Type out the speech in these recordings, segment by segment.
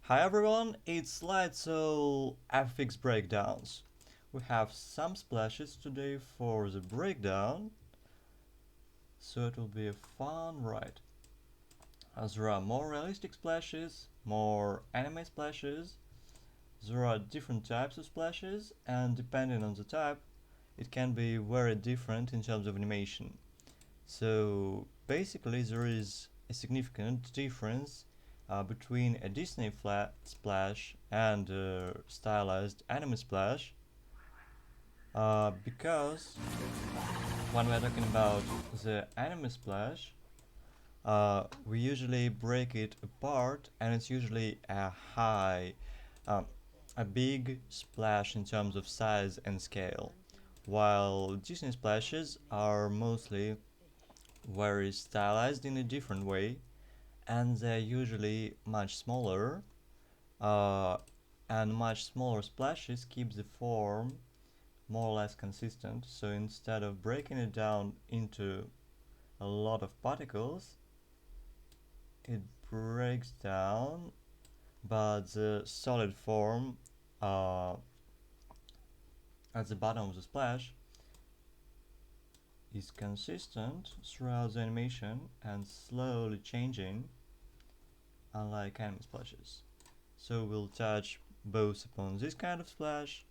Hi everyone, it's Lightsoul FX Breakdowns. We have some splashes today for the breakdown, so it will be a fun ride. As there are more realistic splashes, more anime splashes, there are different types of splashes, and depending on the type, it can be very different in terms of animation. So basically there is a significant difference between a Disney flat splash and a stylized anime splash, because when we're talking about the anime splash, we usually break it apart, and it's usually um, a big splash in terms of size and scale, while Disney splashes are mostly very stylized in a different way, and they're usually much smaller, uh, and much smaller splashes keep the form more or less consistent. So instead of breaking it down into a lot of particles, it breaks down, but the solid form uh, at the bottom of the splash is consistent throughout the animation and slowly changing, unlike anime splashes. So we'll touch both upon this kind of splash,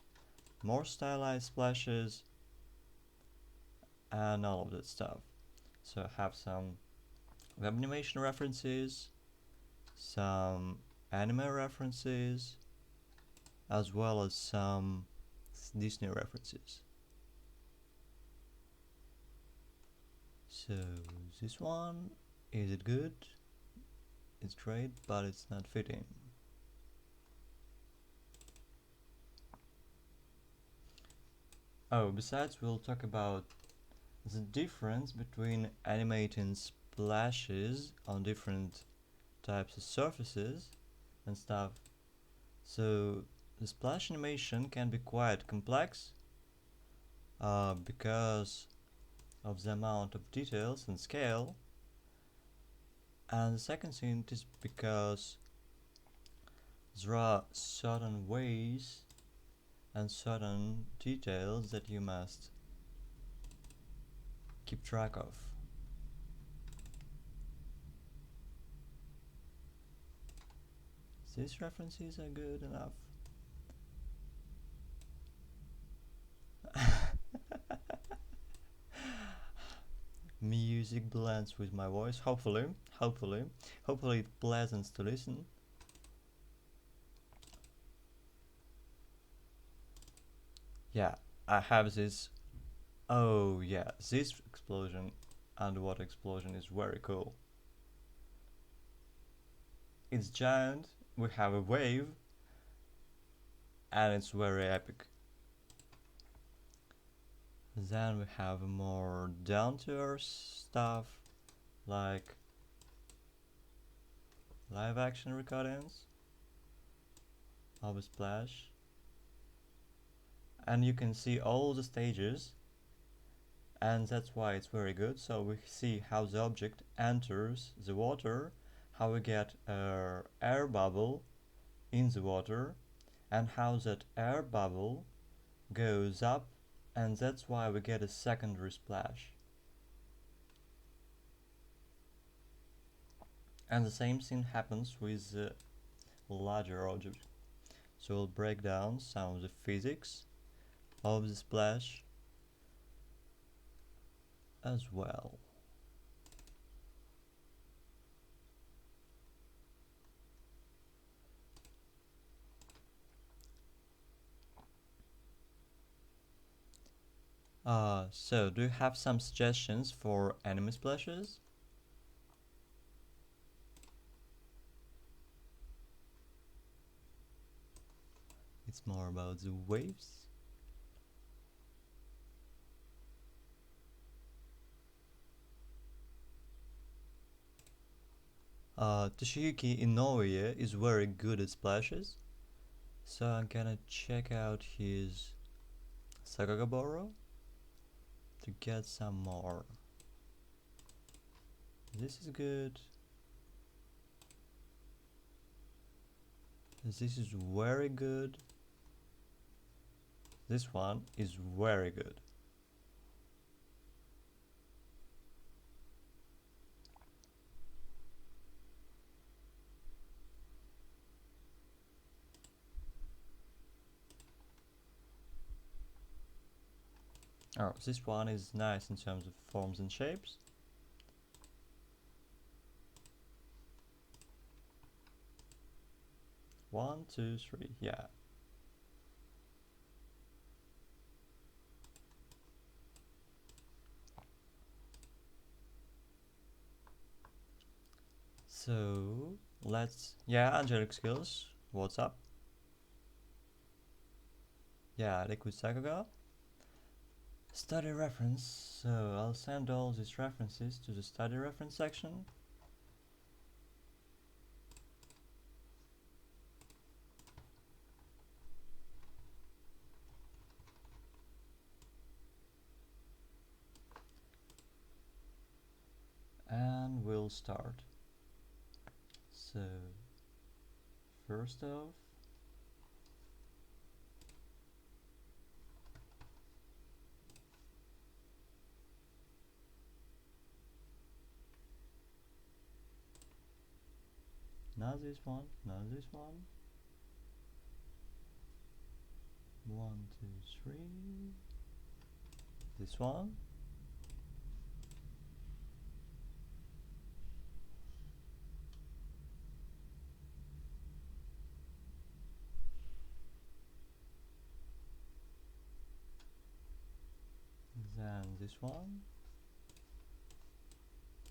more stylized splashes, and all of that stuff. So I have some web animation references, some anime references, as well as some Disney references. So this one, is it good? It's great, but it's not fitting. Oh, besides we'll talk about the difference between animating splashes on different types of surfaces and stuff. So the splash animation can be quite complex because of the amount of details and scale, and the second thing is because there are certain ways and certain details that you must keep track of. These references are good enough. Music blends with my voice, hopefully it pleasant to listen. Yeah, I have this. Oh yeah, this explosion, underwater explosion, is very cool. It's giant, we have a wave, and it's very epic. Then we have more down-to-earth stuff, like live action recordings of a splash, and you can see all the stages, and that's why it's very good. So we see how the object enters the water, how we get an air bubble in the water, and how that air bubble goes up, and that's why we get a secondary splash. And the same thing happens with the larger object. So we'll break down some of the physics of the splash as well. So do you have some suggestions for anime splashes? It's more about the waves. Toshiyuki Inoue is very good at splashes, so I'm gonna check out his Sakagaboro to get some more. This is good. This is very good. This one is very good. Oh, this one is nice in terms of forms and shapes. One, two, three, yeah. So let's, yeah, angelic skills. What's up? Yeah, liquid psychogal. Study reference. So I'll send all these references to the study reference section. And we'll start. So first off, not this one, not this one. 1, 2, 3. This one. Then this one.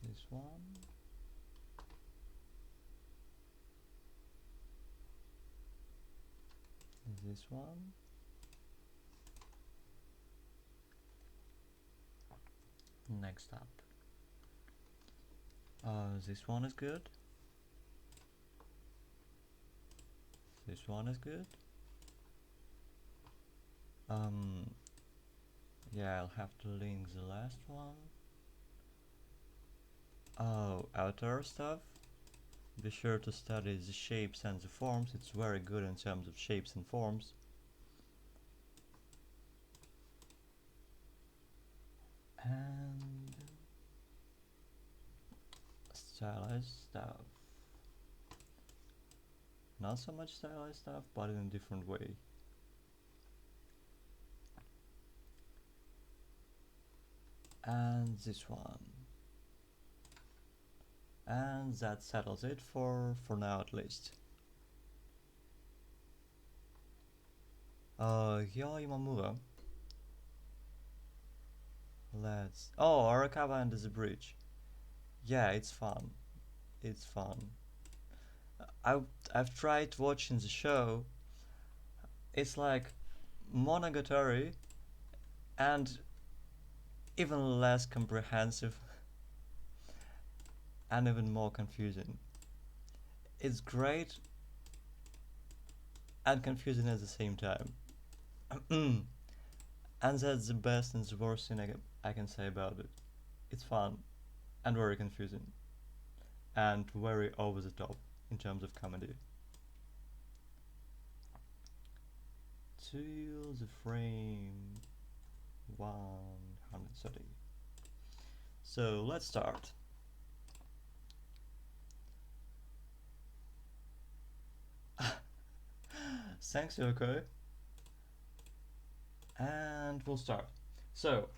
This one. This one. Next up. This one is good. This one is good. Yeah, I'll have to link the last one. Oh, outer stuff. Be sure to study the shapes and the forms. It's very good in terms of shapes and forms. And stylized stuff. Not so much stylized stuff, but in a different way. And this one. And that settles it for now at least. Yo Imamura. Let's... Oh, Arakawa and the bridge. Yeah, it's fun. It's fun. I've tried watching the show. It's like Monogatari and even less comprehensive and even more confusing. It's great and confusing at the same time. And that's the best and the worst thing I can say about it. It's fun and very confusing and very over the top in terms of comedy. To the frame 130. So let's start. Thanks, Yoko. And we'll start. So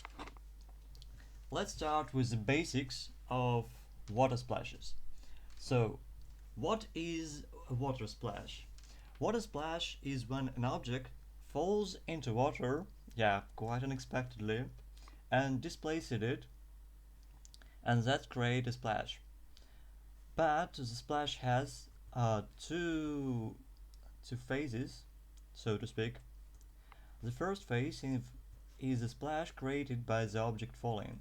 let's start with the basics of water splashes. So what is a water splash? Water splash is when an object falls into water, yeah, quite unexpectedly, and displaces it, and that creates a splash. But the splash has two phases, so to speak. The first phase is a splash created by the object falling.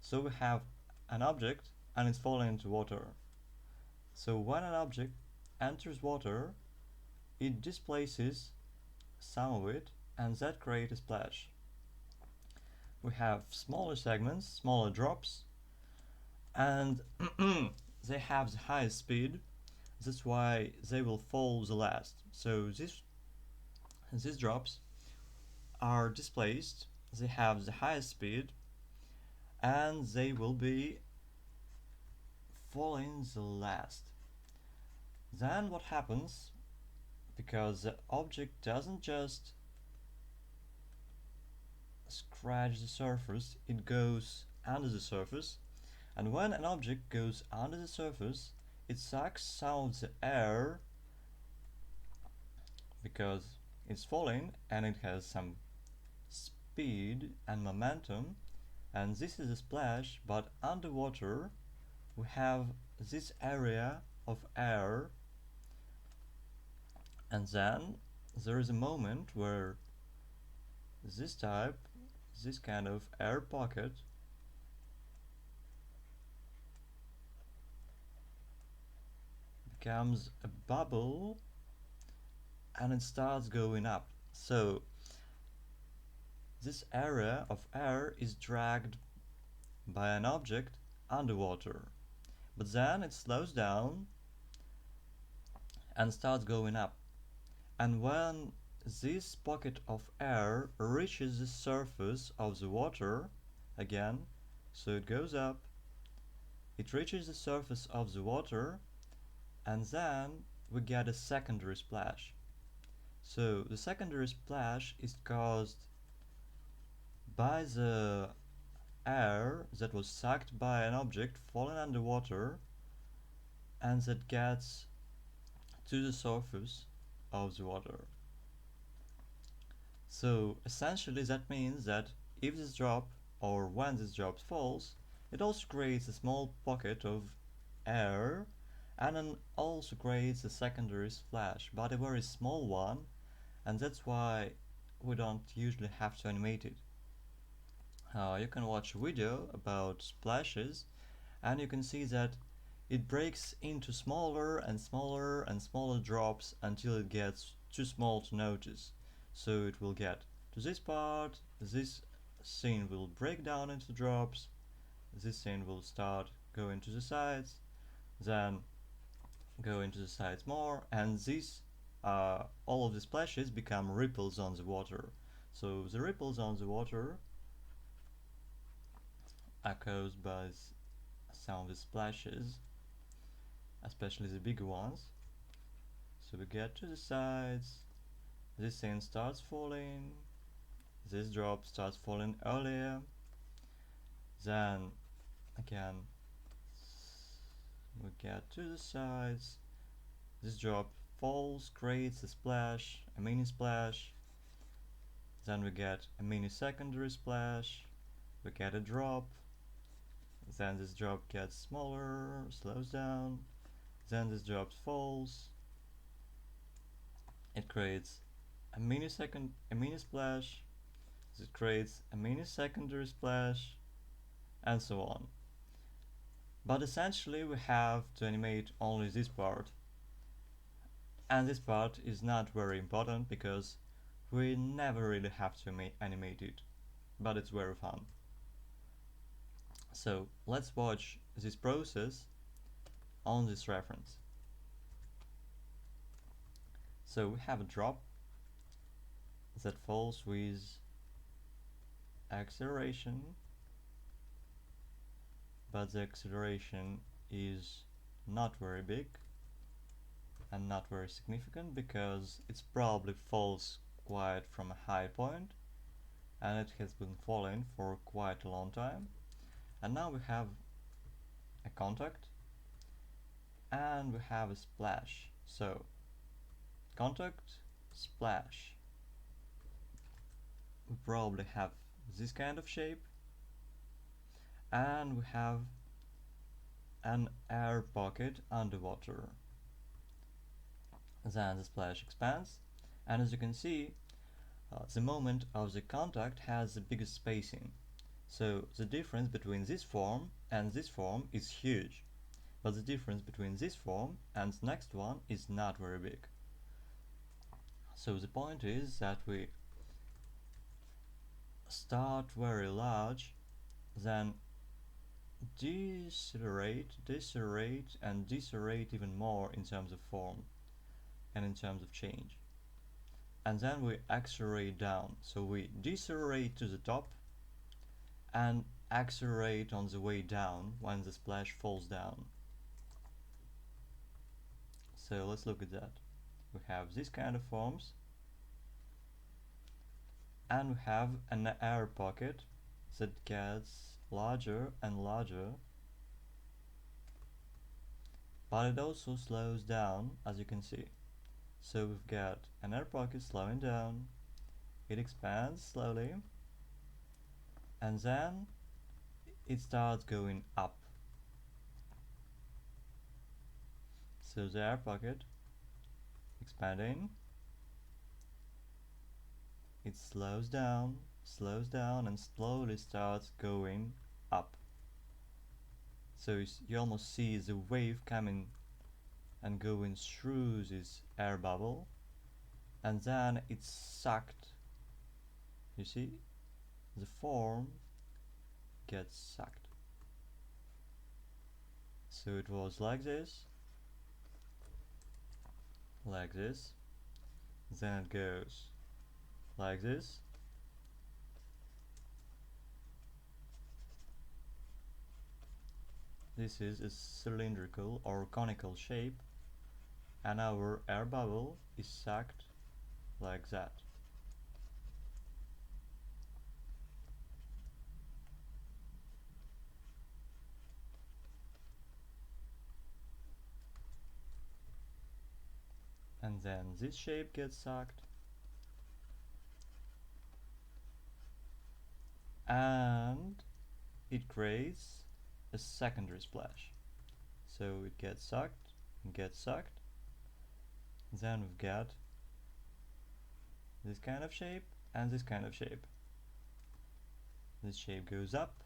So we have an object and it's falling into water. So when an object enters water, it displaces some of it and that creates a splash. We have smaller segments, smaller drops, and they have the highest speed That's why they will fall the last. So these drops are displaced, they have the highest speed, and they will be falling the last. Then what happens, because the object doesn't just scratch the surface, it goes under the surface, and when an object goes under the surface, it sucks some of the air because it's falling and it has some speed and momentum, and this is a splash, but underwater we have this area of air, and then there is a moment where this kind of air pocket becomes a bubble and it starts going up. So this area of air is dragged by an object underwater, but then it slows down and starts going up. And when this pocket of air reaches the surface of the water again, so it goes up, it reaches the surface of the water, and then we get a secondary splash. So the secondary splash is caused by the air that was sucked by an object falling underwater and that gets to the surface of the water. So essentially that means that if this drop, or when this drop falls, it also creates a small pocket of air and then also creates a secondary splash, but a very small one, and that's why we don't usually have to animate it. You can watch a video about splashes and you can see that it breaks into smaller and smaller and smaller drops until it gets too small to notice. So it will get to this part, this scene will break down into drops, this scene will start going to the sides, then go into the sides more, and all of the splashes become ripples on the water. So the ripples on the water are caused by some of the splashes, especially the bigger ones. So we get to the sides, this scene starts falling, this drop starts falling earlier, then again we get to the sides, this drop falls, creates a splash, a mini splash, then we get a mini secondary splash, we get a drop, then this drop gets smaller, slows down, then this drop falls, it creates a mini splash, it creates a mini secondary splash, and so on. But essentially we have to animate only this part, and this part is not very important because we never really have to animate it, but it's very fun. So let's watch this process on this reference. So we have a drop that falls with acceleration, but the acceleration is not very big and not very significant because it probably falls quite from a high point and it has been falling for quite a long time. And now we have a contact and we have a splash. So contact, splash. We probably have this kind of shape, and we have an air pocket underwater. Then the splash expands, and as you can see, the moment of the contact has the biggest spacing. So the difference between this form and this form is huge, but the difference between this form and the next one is not very big. So the point is that we start very large, then decelerate, and decelerate even more in terms of form and in terms of change. And then we accelerate down. So we decelerate to the top and accelerate on the way down when the splash falls down. So let's look at that. We have this kind of forms, and we have an air pocket that gets larger and larger, but it also slows down, as you can see. So we've got an air pocket slowing down, it expands slowly, and then it starts going up. So the air pocket expanding, it slows down, and slowly starts going up. So you almost see the wave coming and going through this air bubble, and then it's sucked. You see, the form gets sucked. So it was like this, then it goes like this, this is a cylindrical or conical shape, and our air bubble is sucked like that. And then this shape gets sucked, and it creates a secondary splash. So it gets sucked and gets sucked. Then we've got this kind of shape and this kind of shape. This shape goes up,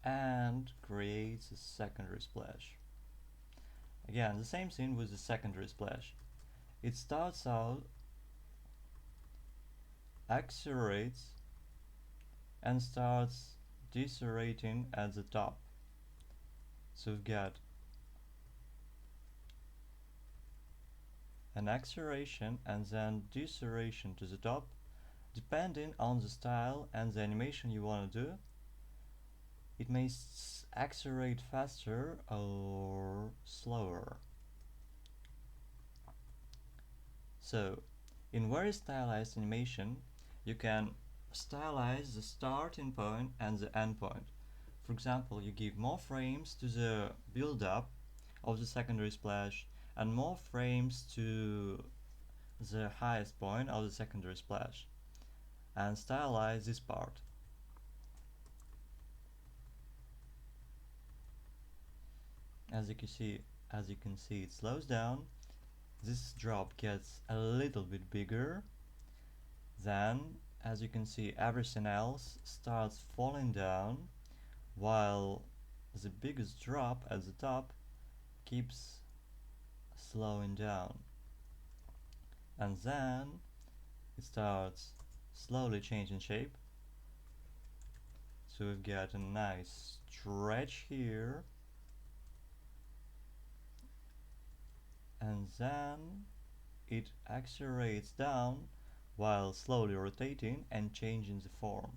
and creates a secondary splash. Again, the same thing with the secondary splash. It starts out, accelerates, and starts decelerating at the top. So we've got an acceleration and then deceleration to the top, depending on the style and the animation you want to do. It may accelerate faster or slower. So, in very stylized animation, you can stylize the starting point and the end point. For example, you give more frames to the build-up of the secondary splash and more frames to the highest point of the secondary splash, and stylize this part. As you can see, it slows down. This drop gets a little bit bigger. Then, as you can see, everything else starts falling down, while the biggest drop at the top keeps slowing down. And then it starts slowly changing shape. So we've got a nice stretch here, and then it accelerates down while slowly rotating and changing the form.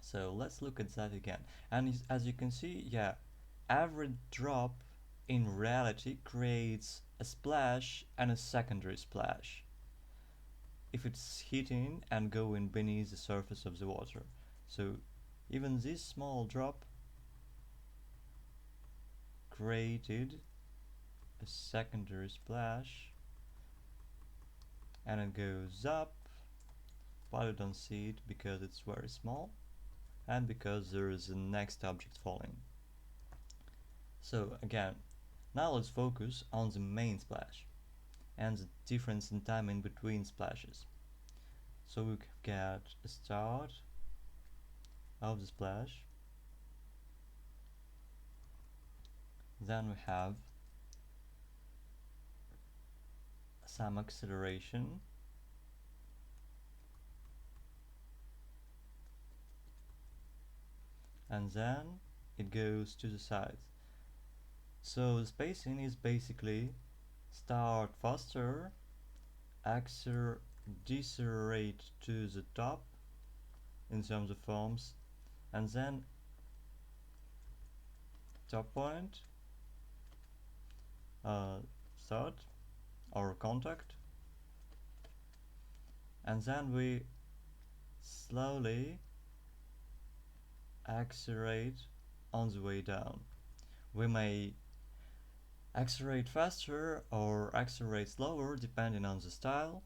So let's look at that again. And as you can see, yeah, every drop in reality creates a splash and a secondary splash if it's hitting and going beneath the surface of the water. So even this small drop created a secondary splash, and it goes up, but you don't see it because it's very small and because there is a next object falling. So again, now let's focus on the main splash and the difference in timing between splashes. So we get a start of the splash, then we have some acceleration, and then it goes to the sides. So the spacing is basically start faster, decelerate to the top in terms of forms, and then top point, start or contact, and then we slowly accelerate on the way down. We may accelerate faster or accelerate slower depending on the style.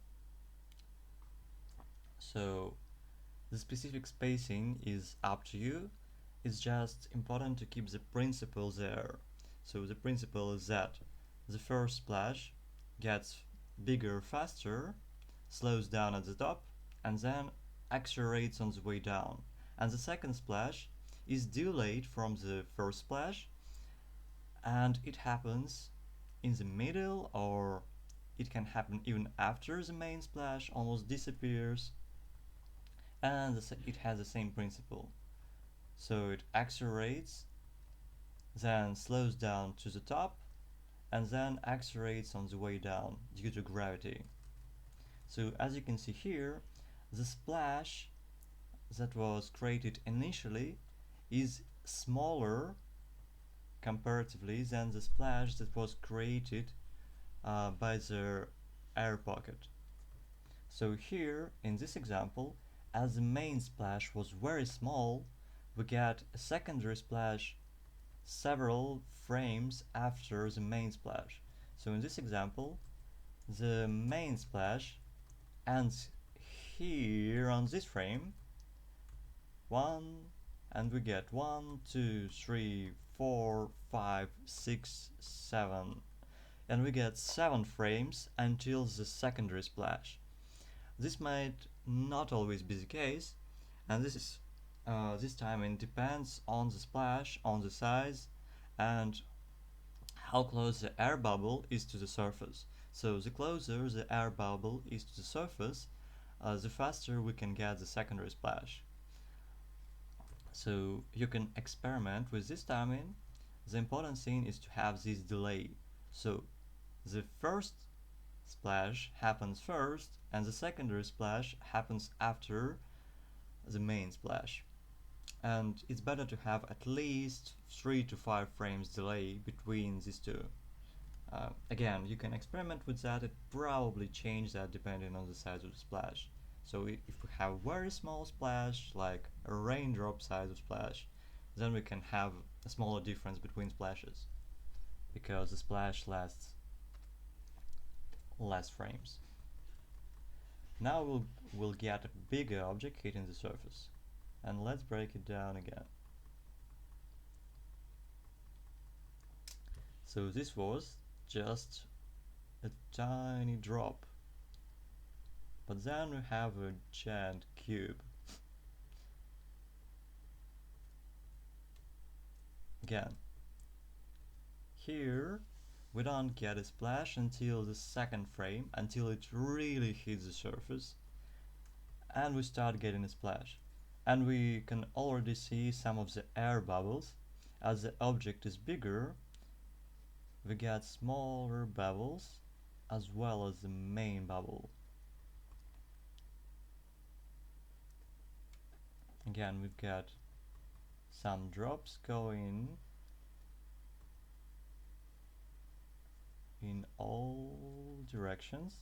So the specific spacing is up to you. It's just important to keep the principle there. So the principle is that the first splash gets bigger faster, slows down at the top, and then accelerates on the way down. And the second splash is delayed from the first splash, and it happens in the middle, or it can happen even after the main splash almost disappears, and it has the same principle. So it accelerates, then slows down to the top, and then accelerates on the way down due to gravity. So as you can see here, the splash that was created initially is smaller comparatively than the splash that was created by the air pocket. So here in this example, as the main splash was very small, we get a secondary splash several frames after the main splash. So in this example, the main splash ends here on this frame, and we get 1, 2, 3, 4, 5, 6, 7, and we get 7 frames until the secondary splash. This might not always be the case, and this timing depends on the splash, on the size, and how close the air bubble is to the surface. So the closer the air bubble is to the surface, the faster we can get the secondary splash. So you can experiment with this timing. The important thing is to have this delay. So the first splash happens first, and the secondary splash happens after the main splash. And it's better to have at least 3 to 5 frames delay between these two. Again, you can experiment with that. It probably changes that depending on the size of the splash. So if we have a very small splash, like a raindrop size of splash, then we can have a smaller difference between splashes, because the splash lasts less frames. Now we'll get a bigger object hitting the surface, and let's break it down again. So this was just a tiny drop, but then we have a giant cube. Again, here we don't get a splash until the second frame, until it really hits the surface, and we start getting a splash. And we can already see some of the air bubbles. As the object is bigger, we get smaller bubbles as well as the main bubble. Again, we've got some drops going in all directions.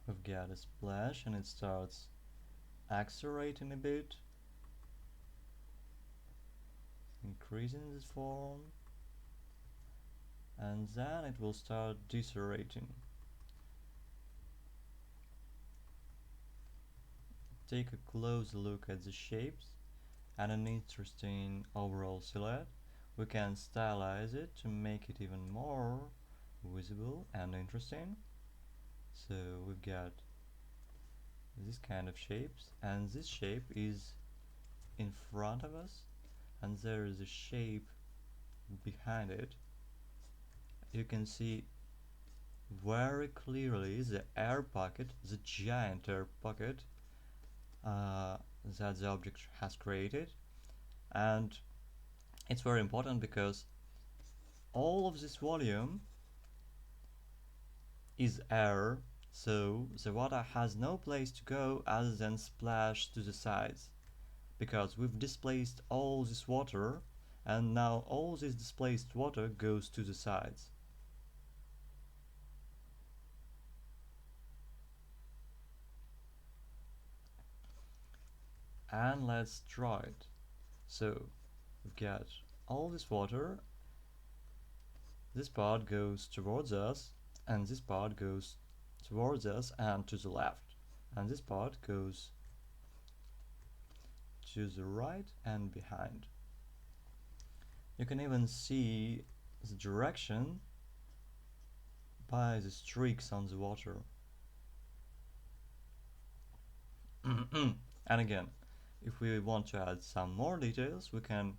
We've got a splash and it starts accelerating a bit, increasing its form, and then it will start decelerating. Take a close look at the shapes and an interesting overall silhouette. We can stylize it to make it even more visible and interesting. So we've got this kind of shapes, and this shape is in front of us, and there is a shape behind it. you can see very clearly the air pocket, the giant air pocket that the object has created. And it's very important because all of this volume is air, so the water has no place to go other than splash to the sides, because we've displaced all this water, and now all this displaced water goes to the sides. And let's draw it. So we've got all this water, this part goes towards us, and this part goes towards us and to the left, and this part goes to the right and behind. You can even see the direction by the streaks on the water. And again, if we want to add some more details, we can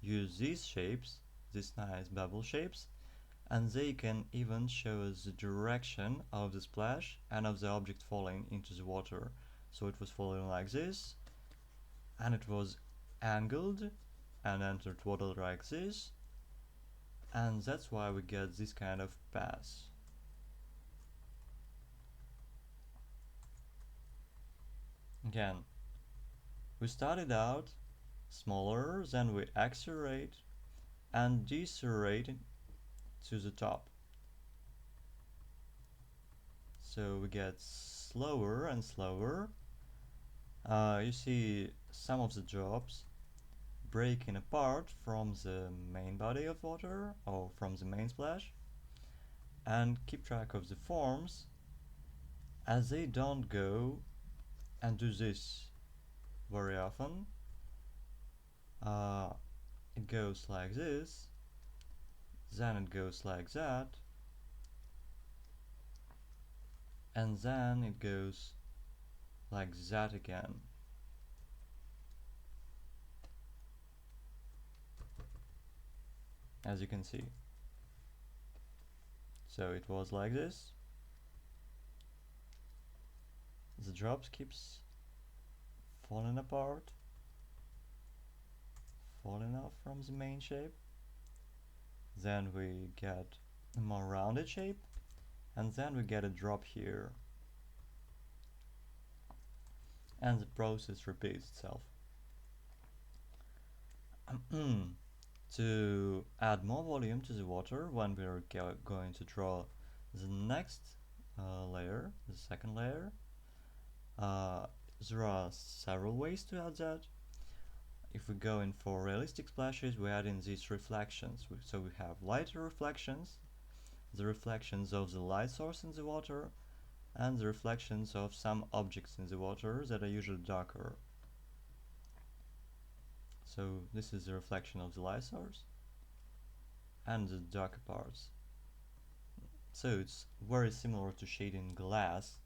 use these shapes, these nice bubble shapes, and they can even show us the direction of the splash and of the object falling into the water. So it was falling like this, and it was angled and entered water like this, and that's why we get this kind of pass. Again, we started out smaller, then we accelerate and decelerate to the top. So we get slower and slower. You see some of the drops breaking apart from the main body of water or from the main splash, and keep track of the forms as they don't go and do this very often. It goes like this, then it goes like that, and then it goes like that again. As you can see. So it was like this. The drops keeps falling apart, falling off from the main shape. Then we get a more rounded shape, and then we get a drop here. And the process repeats itself. To add more volume to the water, when we're going to draw the next layer, the second layer, there are several ways to add that. If we go in for realistic splashes, we add in these reflections. So we have lighter reflections, the reflections of the light source in the water, and the reflections of some objects in the water that are usually darker. So this is the reflection of the light source and the darker parts. So it's very similar to shading glass,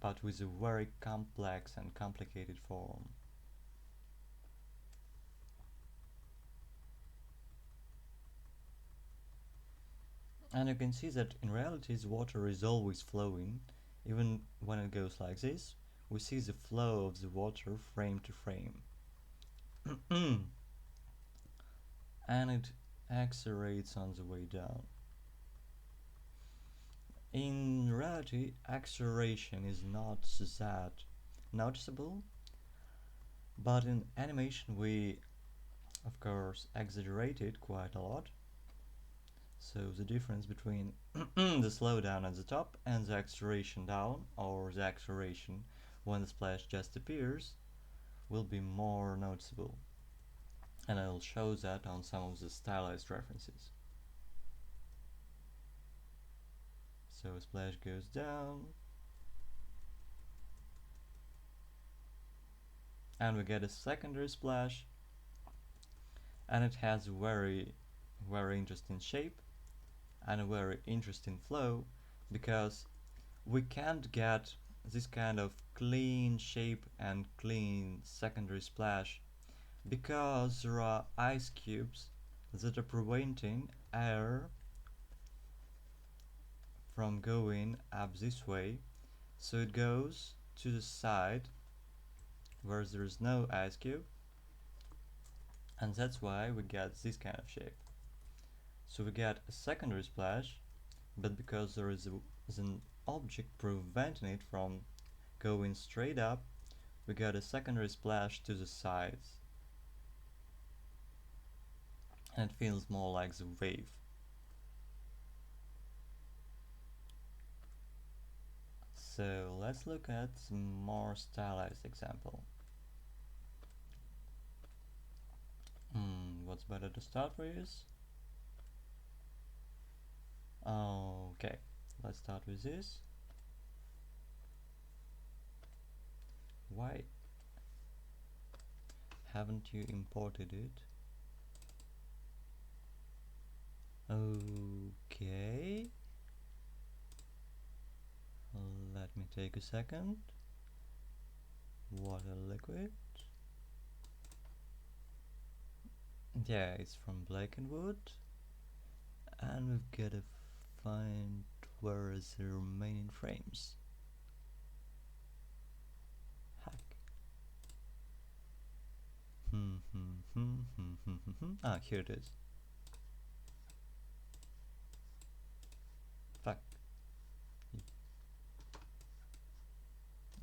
but with a very complex and complicated form. And you can see that in reality the water is always flowing, even when it goes like this. We see the flow of the water frame to frame. And it accelerates on the way down. In reality, acceleration is not that noticeable, but in animation we of course exaggerate it quite a lot. So the difference between the slowdown at the top and the acceleration down, or the acceleration when the splash just appears, will be more noticeable. And I will show that on some of the stylized references. So a splash goes down, and we get a secondary splash, and it has a very interesting shape and a very interesting flow, because we can't get this kind of clean shape and clean secondary splash because there are ice cubes that are preventing air from going up this way, so it goes to the side where there is no ice cube, and that's why we get this kind of shape. So we get a secondary splash, but because there is an object preventing it from going straight up, we get a secondary splash to the sides, and it feels more like the wave. So let's look at some more stylized example. What's better to start with? Okay, let's start with this. Why haven't you imported it? Okay, let me take a second. Water liquid. Yeah, it's from Blake and Wood, and we've got to find where is the remaining frames. Heck. Ah, here it is. Fuck.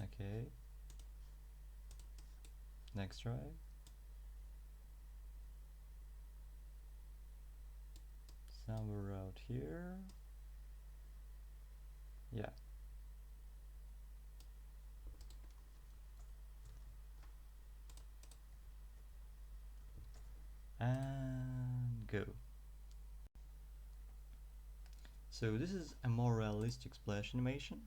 Okay. Next try. Somewhere out here. Yeah. And go. So this is a more realistic splash animation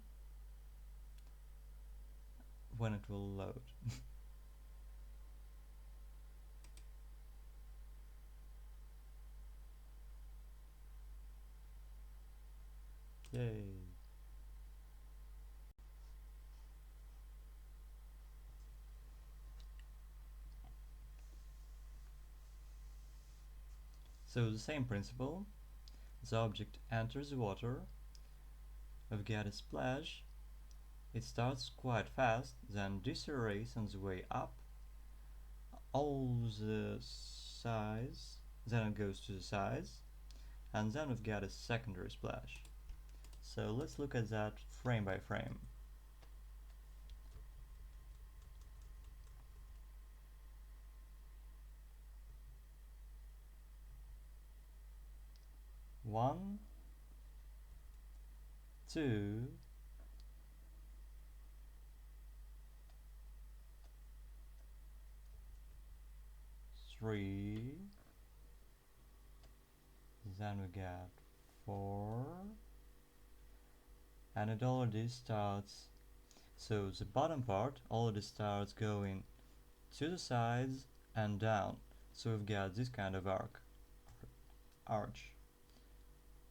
when it will load. Yay. So the same principle. The object enters the water. We've got a splash. It starts quite fast, then decelerates on the way up. All the sides, then it goes to the sides, and then we've got a secondary splash. So let's look at that frame by frame. One, two, three, then we get 4, and it already starts. So the bottom part already starts going to the sides and down. So we've got this kind of arch.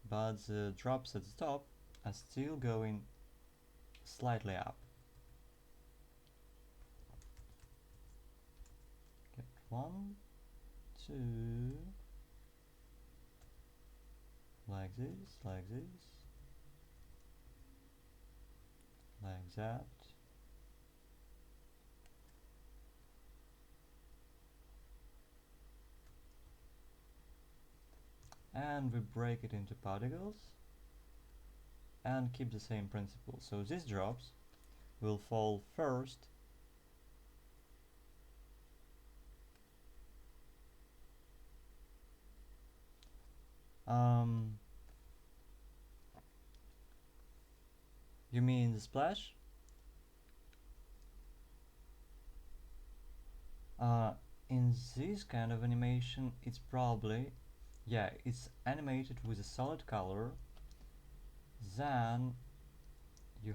But the drops at the top are still going slightly up. Get 1, 2, like this, like this, like that. And we break it into particles and keep the same principle. So these drops will fall first you mean the splash? In this kind of animation it's probably, yeah, it's animated with a solid color, then you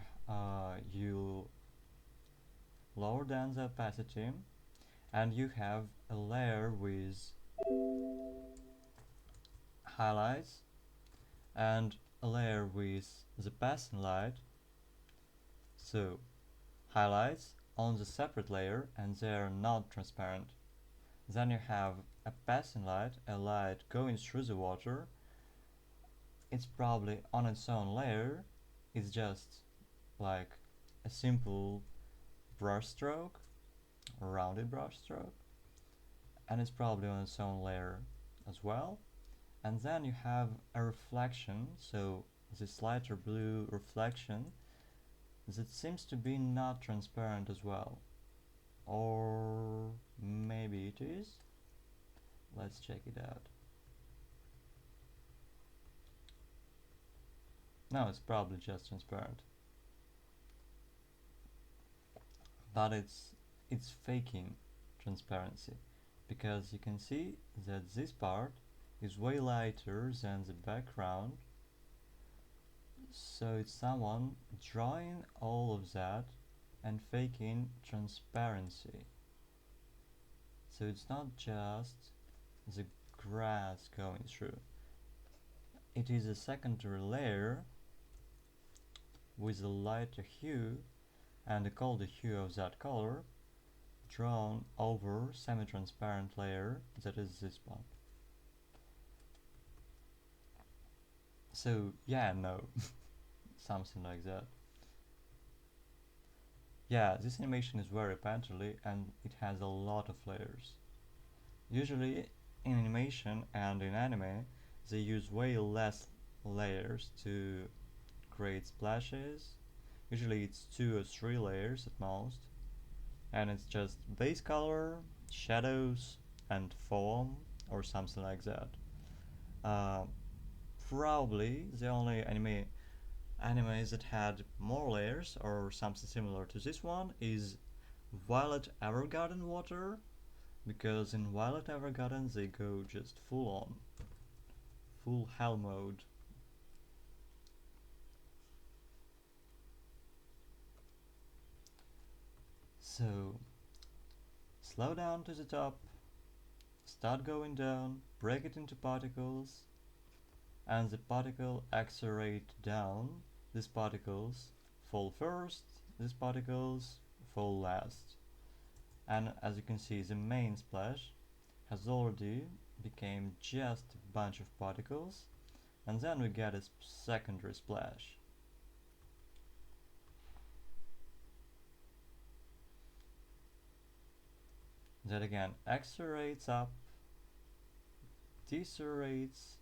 lower down the opacity and you have a layer with highlights and a layer with the passing light. So highlights on the separate layer and they are not transparent. Then you have a passing light, a light going through the water. It's probably on its own layer, is just like a simple brush stroke, a rounded brush stroke, and it's probably on its own layer as well. And then you have a reflection, so this lighter blue reflection that seems to be not transparent as well. Or maybe it is. Let's check it out. No, it's probably just transparent. But it's faking transparency, because you can see that this part is way lighter than the background, so it's someone drawing all of that and faking transparency. So it's not just the grass going through, it is a secondary layer with a lighter hue and a colder hue of that color drawn over semi-transparent layer that is this one. So yeah, no, something like that. Yeah, this animation is very painterly and it has a lot of layers. Usually in animation and in anime they use way less layers to create splashes. Usually it's 2 or 3 layers at most, and it's just base color, shadows, and foam or something like that. Uh, Probably the only animes that had more layers or something similar to this one is Violet Evergarden Water, because in Violet Evergarden they go just full on, full hell mode. So slow down to the top, start going down, break it into particles, and the particle accelerate down. These particles fall first, these particles fall last. And as you can see, the main splash has already became just a bunch of particles, and then we get a secondary splash. That again accelerates up, decelerates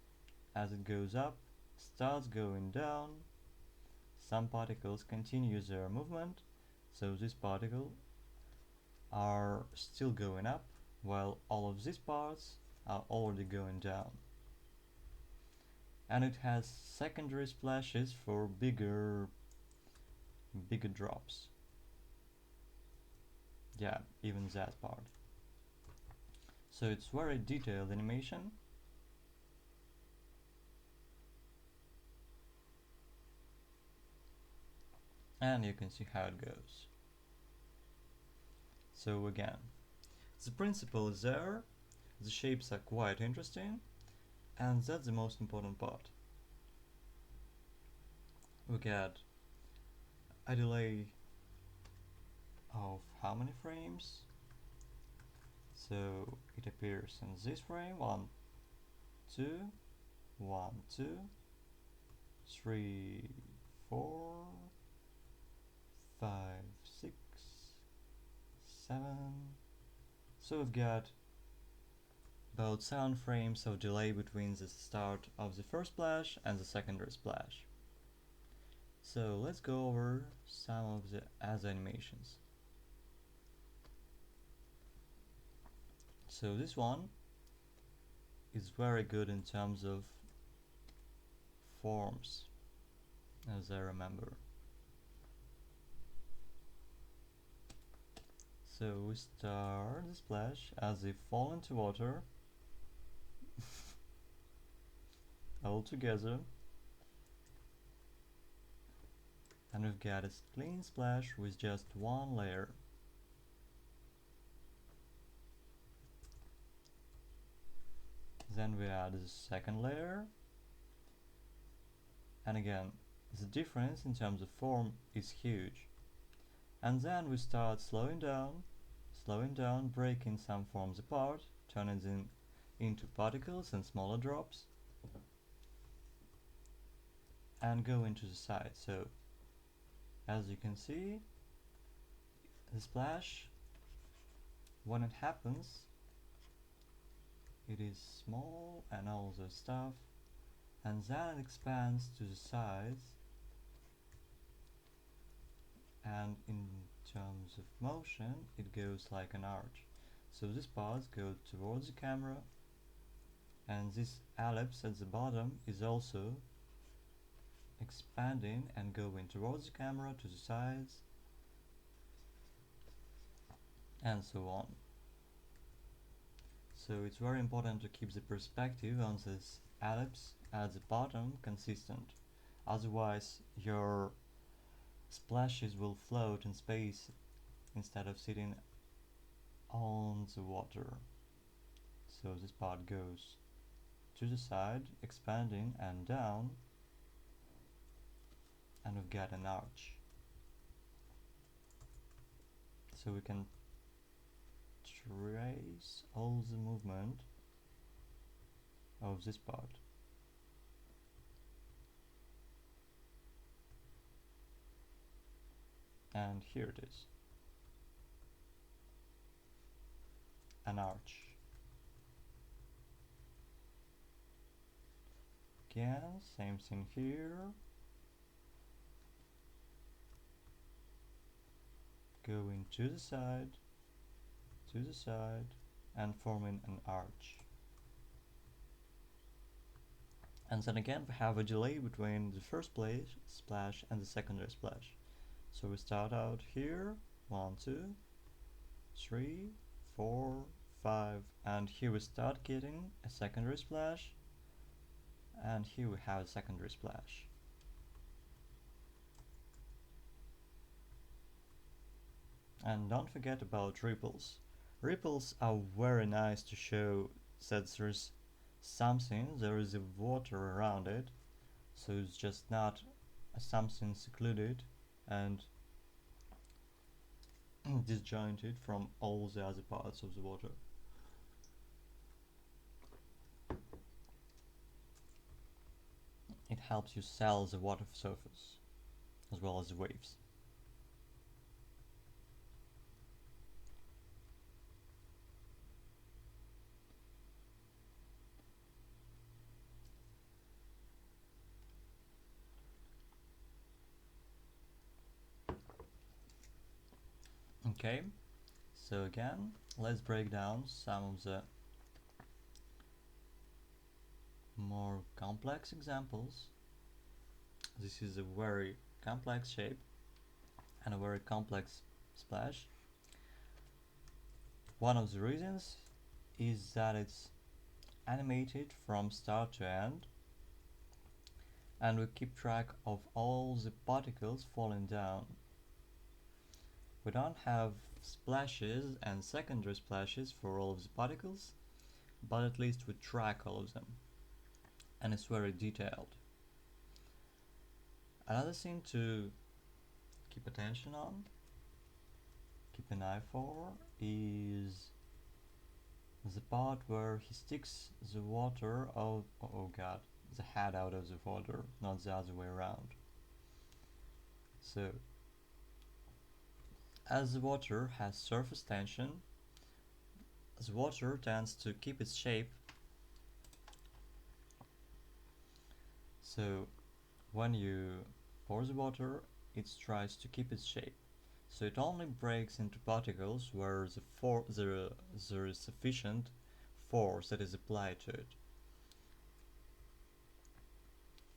as it goes up, starts going down. Some particles continue their movement, so this particle are still going up, while all of these parts are already going down. And it has secondary splashes for bigger drops. Yeah, even that part. So it's very detailed animation. And you can see how it goes. So again, the principle is there, the shapes are quite interesting, and that's the most important part. We get a delay of how many frames? So it appears in this frame, 1, 2, 1, 2, 3, 4, 5, 6, 7. So we've got about 7 frames of delay between the start of the first splash and the secondary splash. So let's go over some of the other animations. So this one is very good in terms of forms, as I remember. So we start the splash as they fall into water all together, and we've got a clean splash with just one layer. Then we add the second layer, and again the difference in terms of form is huge. And then we start slowing down, breaking some forms apart, turning them into particles and smaller drops, and go into the side. So As you can see, the splash, when it happens, it is small and all the stuff, and then it expands to the sides, and in terms of motion it goes like an arch. So this part goes towards the camera, and this ellipse at the bottom is also expanding and going towards the camera, to the sides, and so on. So it's very important to keep the perspective on this ellipse at the bottom consistent, otherwise your splashes will float in space instead of sitting on the water. So this part goes to the side, expanding and down, and we've got an arch. So we can trace all the movement of this part. And here it is, an arch. Again, same thing here. Going to the side, and forming an arch. And then again we have a delay between the first splash and the secondary splash. So we start out here, 1, 2, 3, 4, 5, and here we start getting a secondary splash, and here we have a secondary splash. And don't forget about ripples. Ripples are very nice to show that there's something, there is a water around it, so it's just not something secluded and disjointed from all the other parts of the water. It helps you sell the water surface as well as the waves. Okay, so again, let's break down some of the more complex examples. This is a very complex shape and a very complex splash. One of the reasons is that it's animated from start to end, and we keep track of all the particles falling down. We don't have splashes and secondary splashes for all of the particles, but at least we track all of them, and it's very detailed. Another thing to keep attention on, keep an eye for, is the part where he sticks the water out, oh god, the head out of the water, not the other way around. So, as the water has surface tension, the water tends to keep its shape. So, when you pour the water, it tries to keep its shape. So it only breaks into particles where there is sufficient force that is applied to it.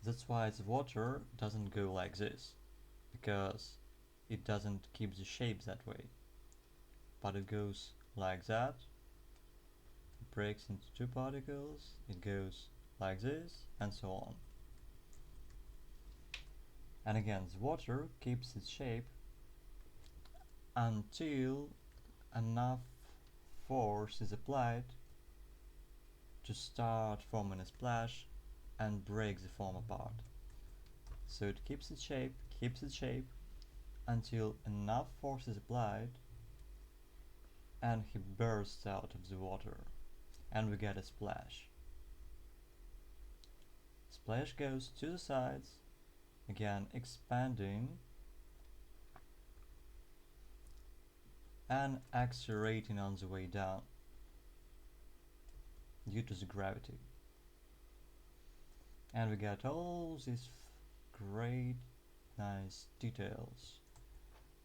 That's why the water doesn't go like this, because it doesn't keep the shape that way. But it goes like that, it breaks into two particles, it goes like this, and so on. And again, the water keeps its shape until enough force is applied to start forming a splash and break the foam apart. So it keeps its shape until enough force is applied and he bursts out of the water, and we get a splash. Splash goes to the sides, again expanding and accelerating on the way down due to the gravity. And we get all these great nice details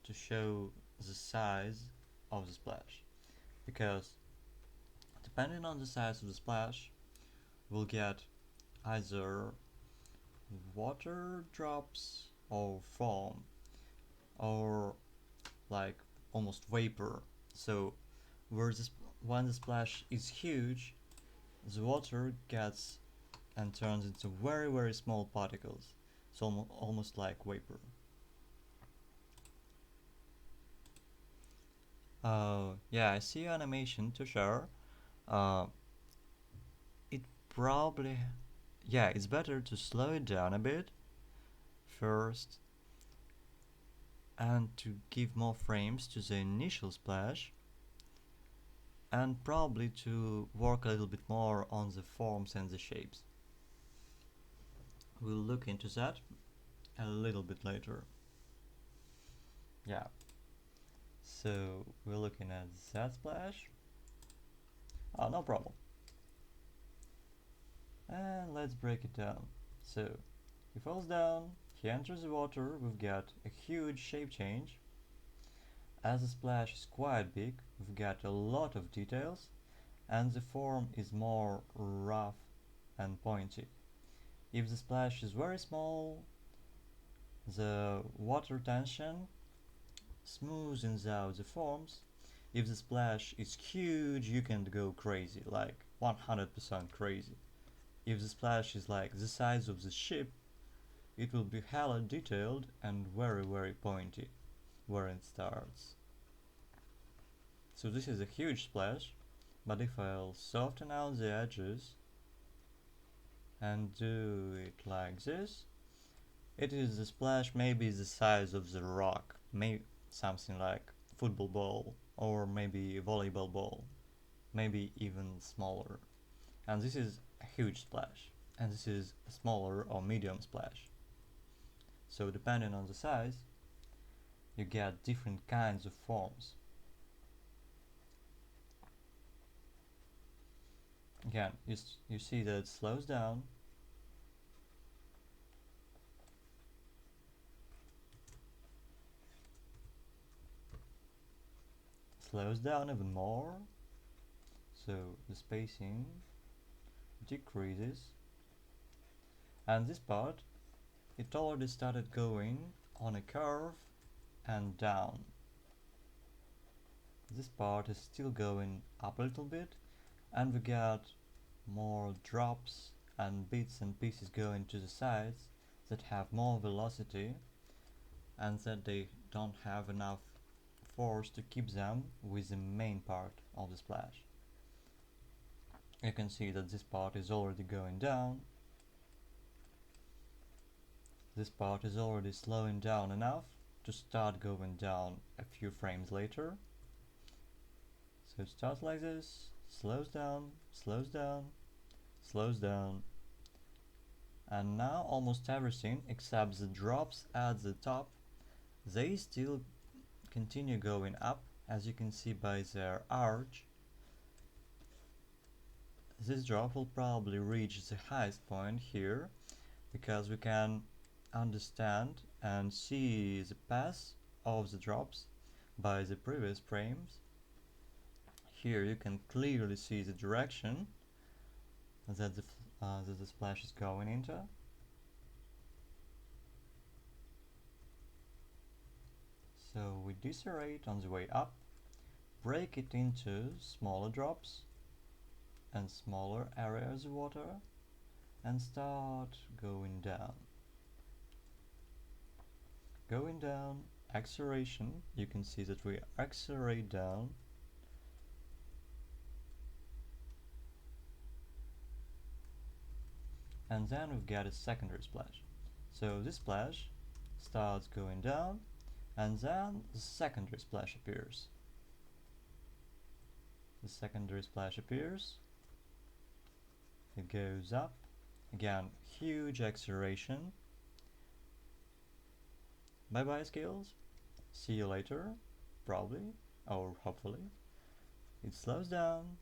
to show the size of the splash, because depending on the size of the splash we'll get either water drops or foam or like almost vapor. So when the splash is huge, the water gets and turns into very very small particles, so almost like vapor. Yeah, I see animation to share. Uh, it probably, yeah, it's better to slow it down a bit first and to give more frames to the initial splash, and probably to work a little bit more on the forms and the shapes. We'll look into that a little bit later. Yeah, so we're looking at that splash. Oh, no problem. And let's break it down. So he falls down, he enters the water, we've got a huge shape change. As the splash is quite big, we've got a lot of details, and the form is more rough and pointy. If the splash is very small, the water tension smoothens out the forms. If the splash is huge, you can go crazy, like 100% crazy. If the splash is like the size of the ship, it will be hella detailed and very very pointy where it starts. So this is a huge splash, but if I'll soften out the edges and do it like this, it is a splash maybe the size of the rock, maybe something like football ball or maybe a volleyball ball, maybe even smaller. And this is a huge splash, and this is a smaller or medium splash. So depending on the size, you get different kinds of forms. Again, you see that it slows down, even more, so the spacing decreases, and this part, it already started going on a curve and down. This part is still going up a little bit, and we get more drops and bits and pieces going to the sides that have more velocity and that they don't have enough force to keep them with the main part of the splash. You can see that this part is already going down. This part is already slowing down enough to start going down a few frames later. So it starts like this, slows down, slows down, slows down, and now almost everything except the drops at the top, they still continue going up, as you can see by their arch. This drop will probably reach the highest point here, because we can understand and see the path of the drops by the previous frames. Here you can clearly see the direction that the splash is going into. So we decelerate on the way up, break it into smaller drops and smaller areas of water, and start going down. Going down, acceleration, you can see that we accelerate down. And then we've got a secondary splash. So this splash starts going down, and then the secondary splash appears. The secondary splash appears, it goes up, again, huge acceleration. Bye bye skills, see you later, probably, or hopefully. It slows down.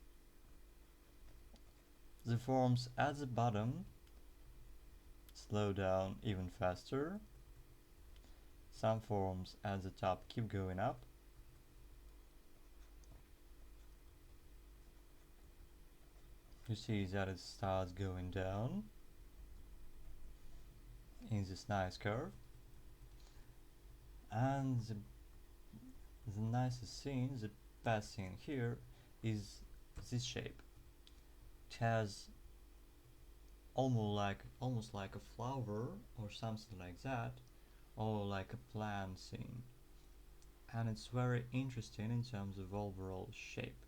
The forms at the bottom slow down even faster. Some forms at the top keep going up. You see that it starts going down in this nice curve. And the nicest scene, the best scene here, is this shape. It has almost like a flower or something like that, or like a plant scene, and it's very interesting in terms of overall shape.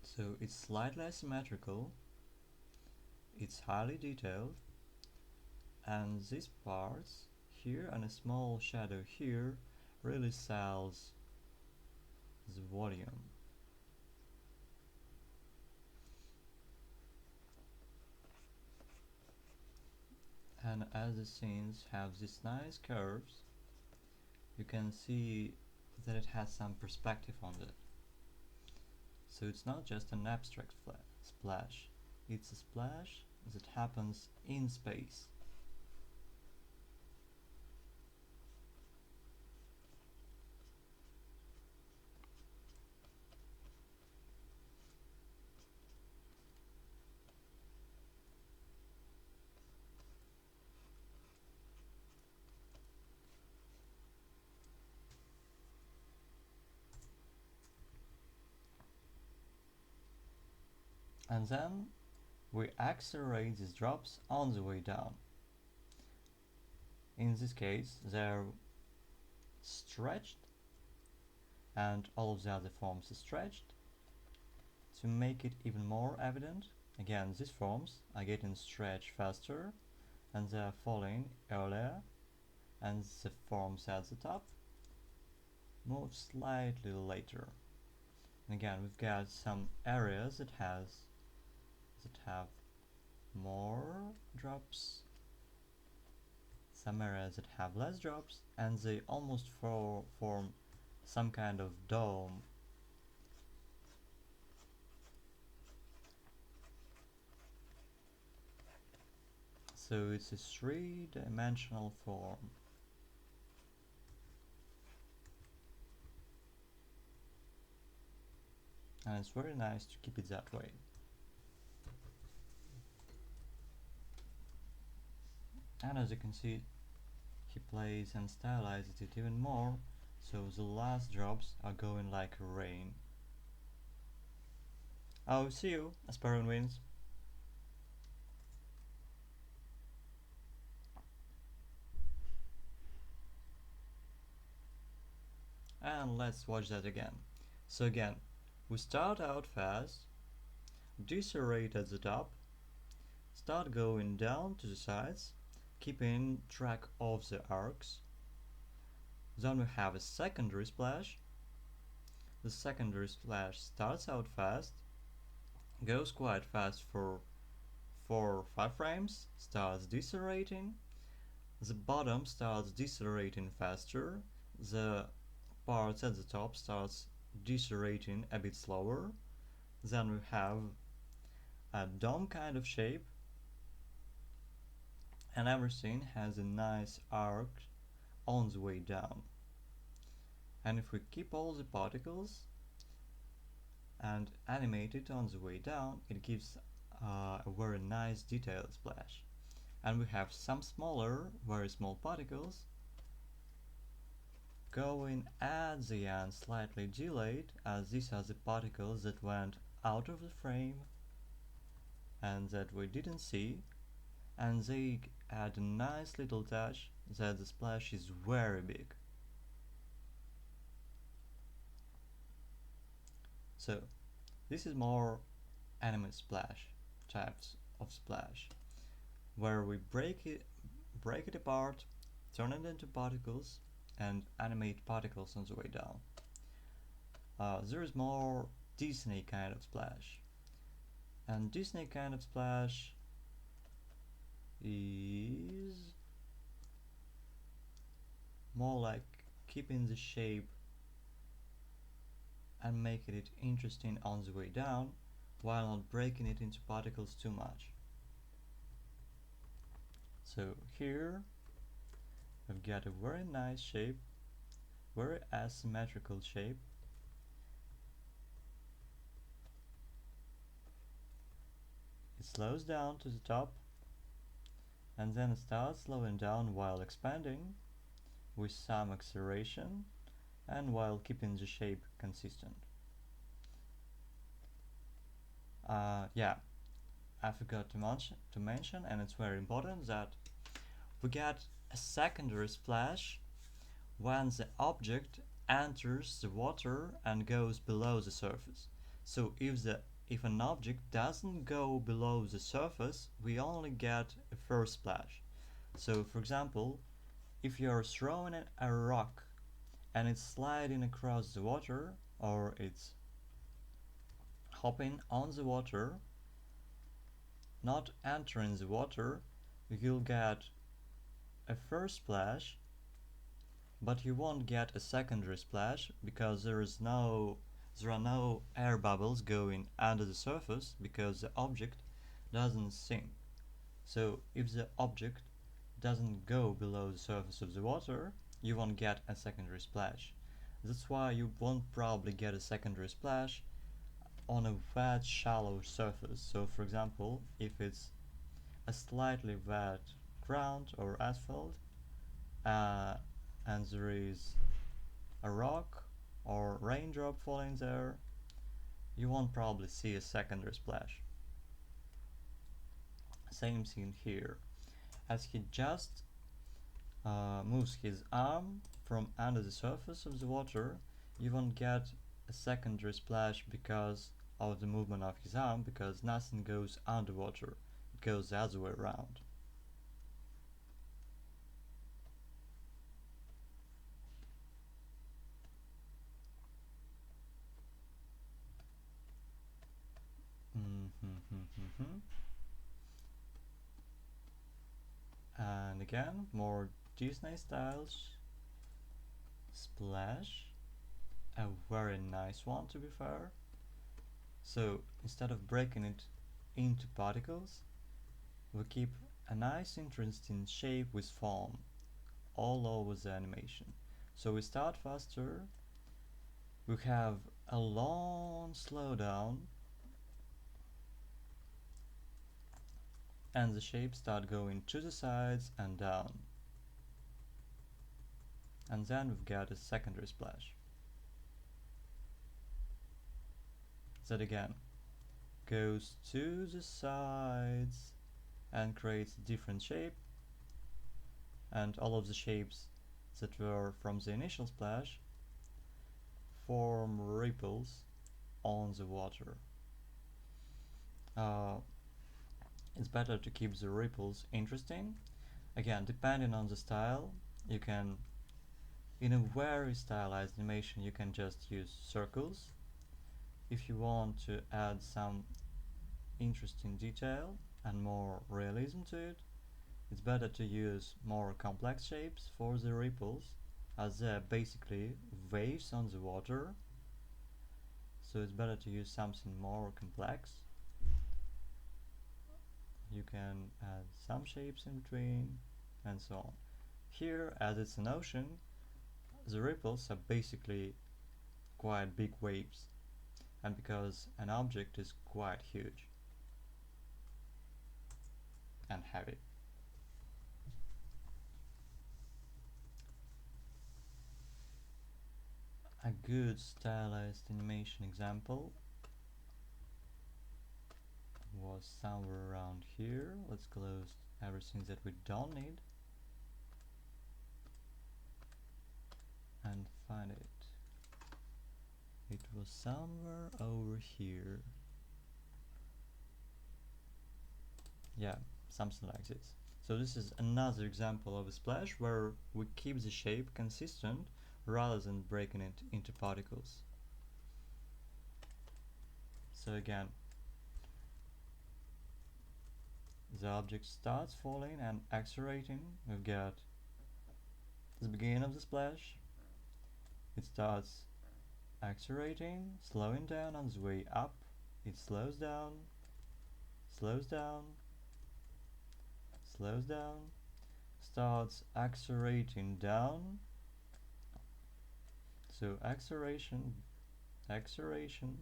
So it's slightly asymmetrical, it's highly detailed, and these parts here and a small shadow here really sells the volume. And as the scenes have these nice curves, you can see that it has some perspective on it. So it's not just an abstract splash, it's a splash that happens in space. And then we accelerate these drops on the way down. In this case, they're stretched, and all of the other forms are stretched. To make it even more evident, again, these forms are getting stretched faster, and they are falling earlier, and the forms at the top move slightly later. And again, we've got some areas that have more drops, some areas that have less drops, and they almost form some kind of dome. So it's a three-dimensional form. And it's very nice to keep it that way. And as you can see, he plays and stylizes it even more, so the last drops are going like rain. Oh, see you, Asperon wins. And let's watch that again. So again, we start out fast, decelerate at the top, start going down to the sides, keeping track of the arcs. Then we have a secondary splash. The secondary splash starts out fast, goes quite fast for 4 or 5 frames, starts decelerating, the bottom starts decelerating faster, the parts at the top starts decelerating a bit slower, then we have a dome kind of shape, and everything has a nice arc on the way down. And if we keep all the particles and animate it on the way down, it gives a very nice detailed splash. And we have some smaller, very small particles going at the end slightly delayed, as these are the particles that went out of the frame and that we didn't see, and they add a nice little touch that the splash is very big. So this is more anime splash types of splash, where we break it apart, turn it into particles, and animate particles on the way down. There is more Disney kind of splash, and Disney kind of splash is more like keeping the shape and making it interesting on the way down while not breaking it into particles too much. So here we've got a very nice shape, very asymmetrical shape. It slows down to the top and then starts slowing down while expanding with some acceleration and while keeping the shape consistent. Yeah, I forgot to mention, and it's very important, that we get a secondary splash when the object enters the water and goes below the surface. So if an object doesn't go below the surface, we only get a first splash. So for example, if you're throwing a rock and it's sliding across the water, or it's hopping on the water, not entering the water, you'll get a first splash, but you won't get a secondary splash because there are no air bubbles going under the surface because the object doesn't sink. So if the object doesn't go below the surface of the water, you won't get a secondary splash. That's why you won't probably get a secondary splash on a wet, shallow surface. So for example, if it's a slightly wet ground or asphalt, and there is a rock or raindrop falling there, you won't probably see a secondary splash. Same thing here. As he just moves his arm from under the surface of the water, you won't get a secondary splash because of the movement of his arm, because nothing goes underwater, it goes the other way around. And again, more Disney styles. Splash, a very nice one to be fair. So instead of breaking it into particles, we keep a nice interesting shape with foam all over the animation. So we start faster, we have a long slowdown, and the shapes start going to the sides and down. And then we've got a secondary splash. That again goes to the sides and creates a different shape, and all of the shapes that were from the initial splash form ripples on the water. It's better to keep the ripples interesting. Again, depending on the style, you can, in a very stylized animation, you can just use circles. If you want to add some interesting detail and more realism to it, it's better to use more complex shapes for the ripples, as they're basically waves on the water. So it's better to use something more complex. You can add some shapes in between and so on. Here, as it's an ocean, the ripples are basically quite big waves, and because an object is quite huge and heavy. A good stylized animation example was somewhere around here. Let's close everything that we don't need and find it. It was somewhere over here. Yeah, something like this. So this is another example of a splash where we keep the shape consistent rather than breaking it into particles. So again, the object starts falling and accelerating. We've got the beginning of the splash, It starts accelerating, slowing down on its way up. It slows down, slows down, slows down, starts accelerating down. So acceleration, acceleration,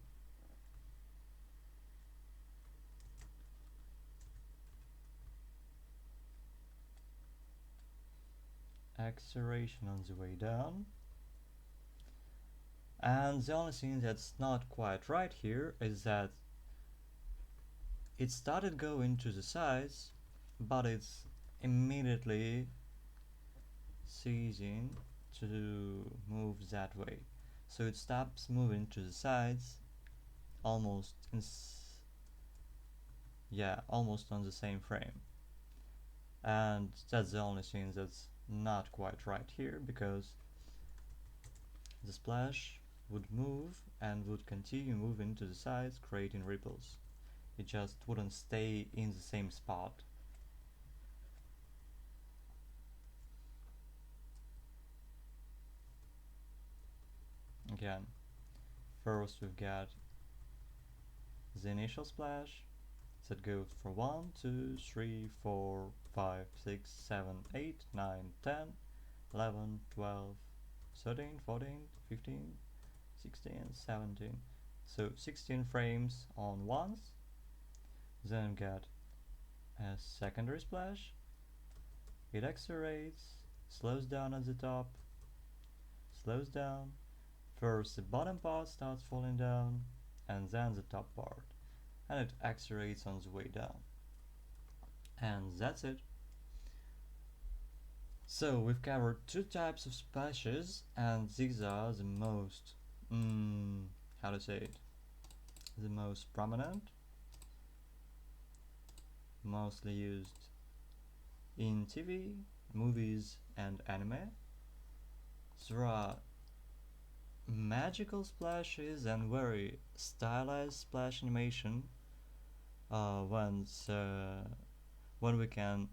acceleration on the way down. And the only thing that's not quite right here is that it started going to the sides, but it's immediately ceasing to move that way. So it stops moving to the sides almost almost on the same frame. And that's the only thing that's not quite right here, because the splash would move and would continue moving to the sides, creating ripples. It just wouldn't stay in the same spot. Again, first we've got the initial splash that goes for 1, 2, 3, 4, 5, 6, 7, 8, 9, 10, 11, 12, 13, 14, 15, 16, 17. So 16 frames on once. Then get a secondary splash. It accelerates, slows down at the top, slows down. First the bottom part starts falling down, and then the top part. And it accelerates on the way down. And that's it. So we've covered two types of splashes, and these are the most, how to say it, the most prominent, mostly used in TV, movies, and anime. There are magical splashes and very stylized splash animation when we can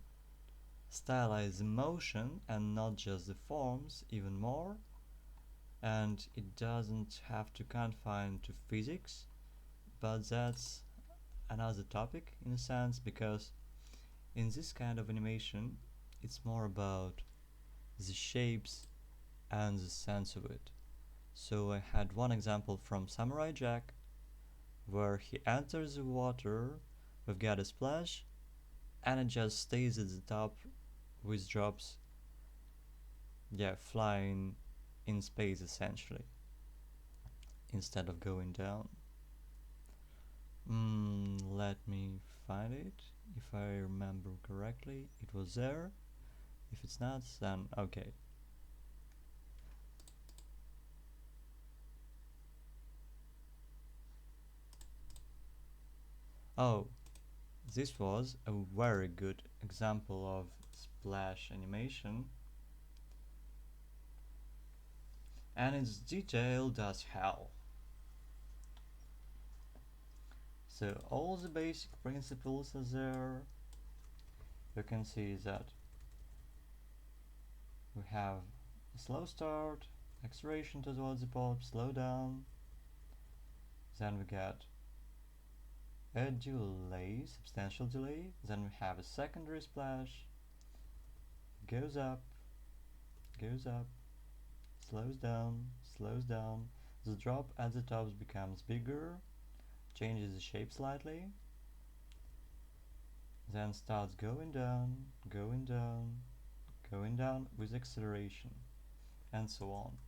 stylize the motion and not just the forms even more, and it doesn't have to confine to physics, but that's another topic in a sense, because in this kind of animation it's more about the shapes and the sense of it. So I had one example from Samurai Jack where he enters the water, we've got a splash, and it just stays at the top with drops, flying in space essentially, instead of going down. Let me find it. If I remember correctly, it was there. If it's not, then okay. Oh, this was a very good example of splash animation, and it's detailed as hell. So all the basic principles are there. You can see that we have a slow start, acceleration towards the pop, slow down, then we get a delay, substantial delay, then we have a secondary splash, goes up, slows down, the drop at the top becomes bigger, changes the shape slightly, then starts going down with acceleration, and so on.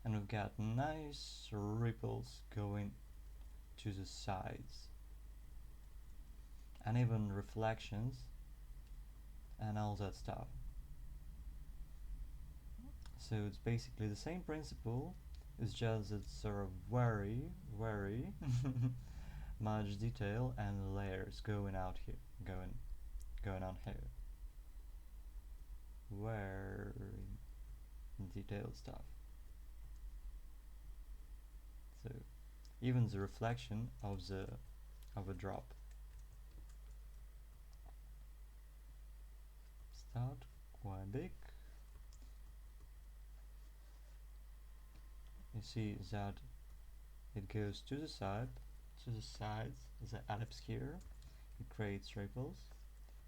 And we've got nice ripples going to the sides, and even reflections and all that stuff. So it's basically the same principle, it's just that there are very much detail and layers going out here, going on here. Very detailed stuff. So even the reflection of a drop. Start quite big. you see that it goes to the sides, the ellipse here, it creates ripples,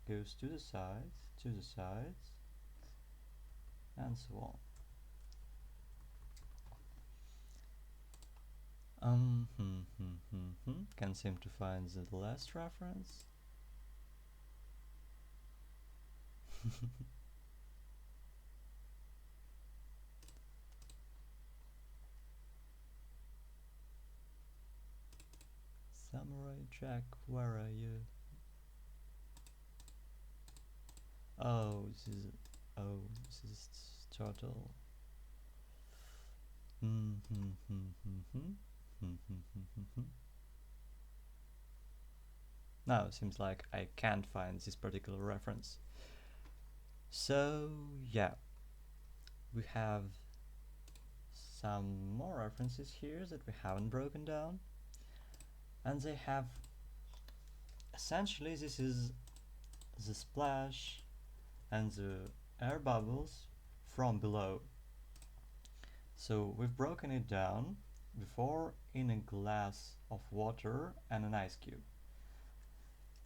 goes to the sides, and so on. Can't seem to find the last reference. Samurai Jack, where are you? Oh, this is turtle. Now seems like I can't find this particular reference. So yeah, we have some more references here that we haven't broken down, and they have essentially, this is the splash and the air bubbles from below. So we've broken it down before in a glass of water and an ice cube,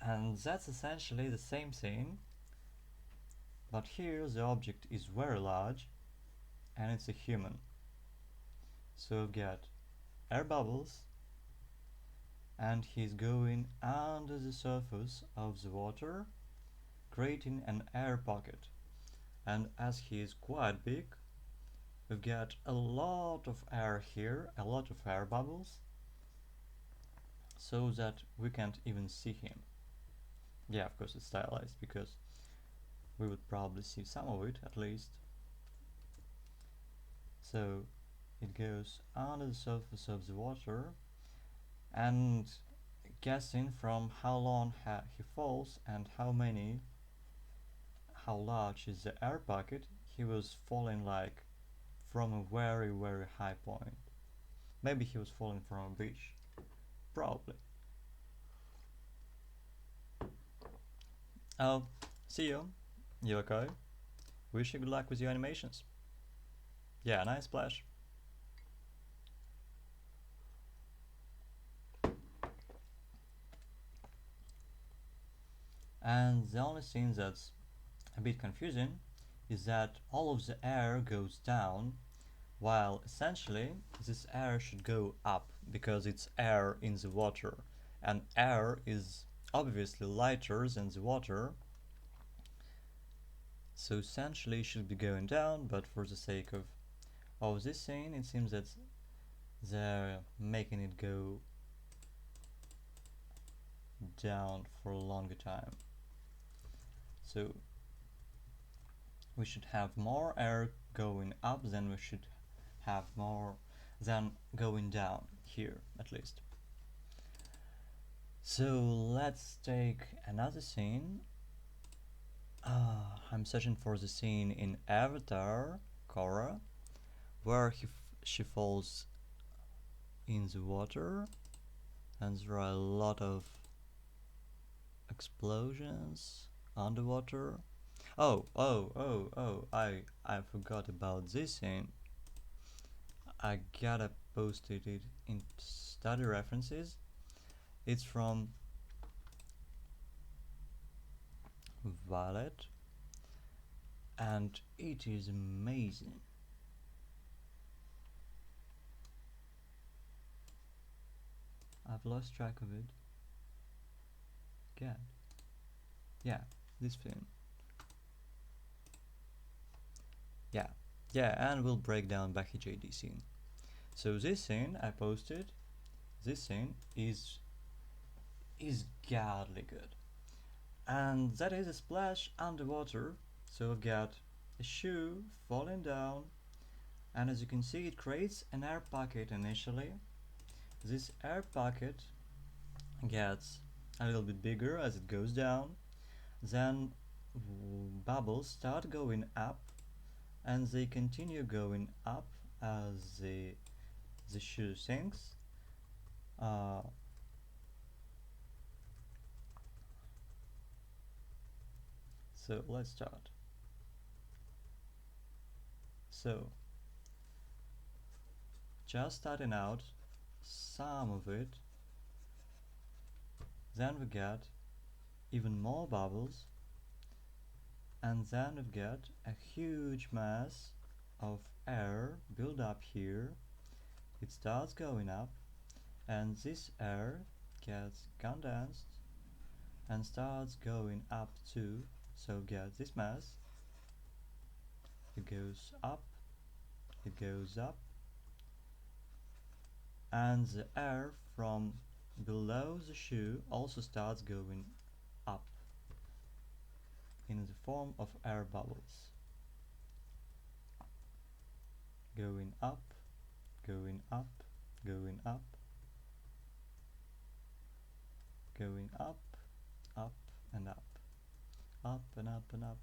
and that's essentially the same thing, but here the object is very large and it's a human. So we've got air bubbles and he's going under the surface of the water, creating an air pocket. And as he is quite big, we've got a lot of air here, a lot of air bubbles, so that we can't even see him. Yeah, of course it's stylized because we would probably see some of it at least. So it goes under the surface of the water, and guessing from how long he falls and how large is the air pocket, he was falling like from a very high point. Maybe he was falling from a beach. Probably. Oh, see you. You okay? Wish you good luck with your animations. Yeah, nice splash. And the only thing that's a bit confusing is that all of the air goes down, while essentially this air should go up because it's air in the water, and air is obviously lighter than the water, so essentially it should be going down, but for the sake of this scene it seems that they're making it go down for a longer time. So we should have more air going up than we should have more than going down here, at least. So let's take another scene. I'm searching for the scene in Avatar Korra where she falls in the water and there are a lot of explosions underwater. I forgot about this scene. I gotta post it in study references. It's from Violet and it is amazing. I've lost track of it. God. Yeah, this film. Yeah, and we'll break down Baki JD scene. So this scene I posted, this scene is godly good. And that is a splash underwater. So we've got a shoe falling down, and as you can see it creates an air pocket initially. This air pocket gets a little bit bigger as it goes down, then bubbles start going up and they continue going up as the shoe sinks. So let's start. So just starting out some of it, then we get even more bubbles, and then we get a huge mass of air build up here. It starts going up, and this air gets condensed and starts going up too. So get this mass, it goes up, it goes up, and the air from below the shoe also starts going up in the form of air bubbles. Going up, going up, going up, going up, up and up, up and up and up.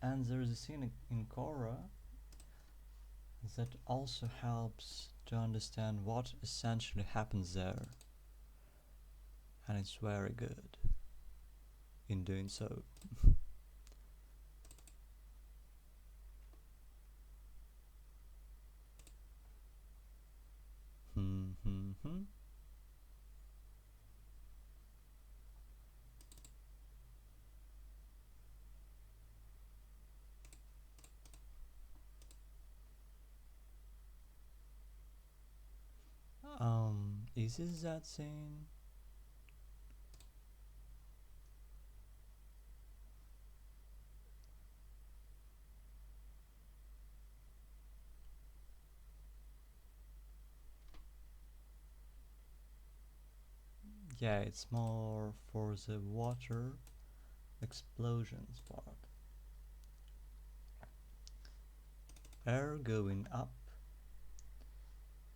And there is a scene in Korra that also helps to understand what essentially happens there, and it's very good in doing so. Is this that scene? Yeah, it's more for the water explosions part. Air going up.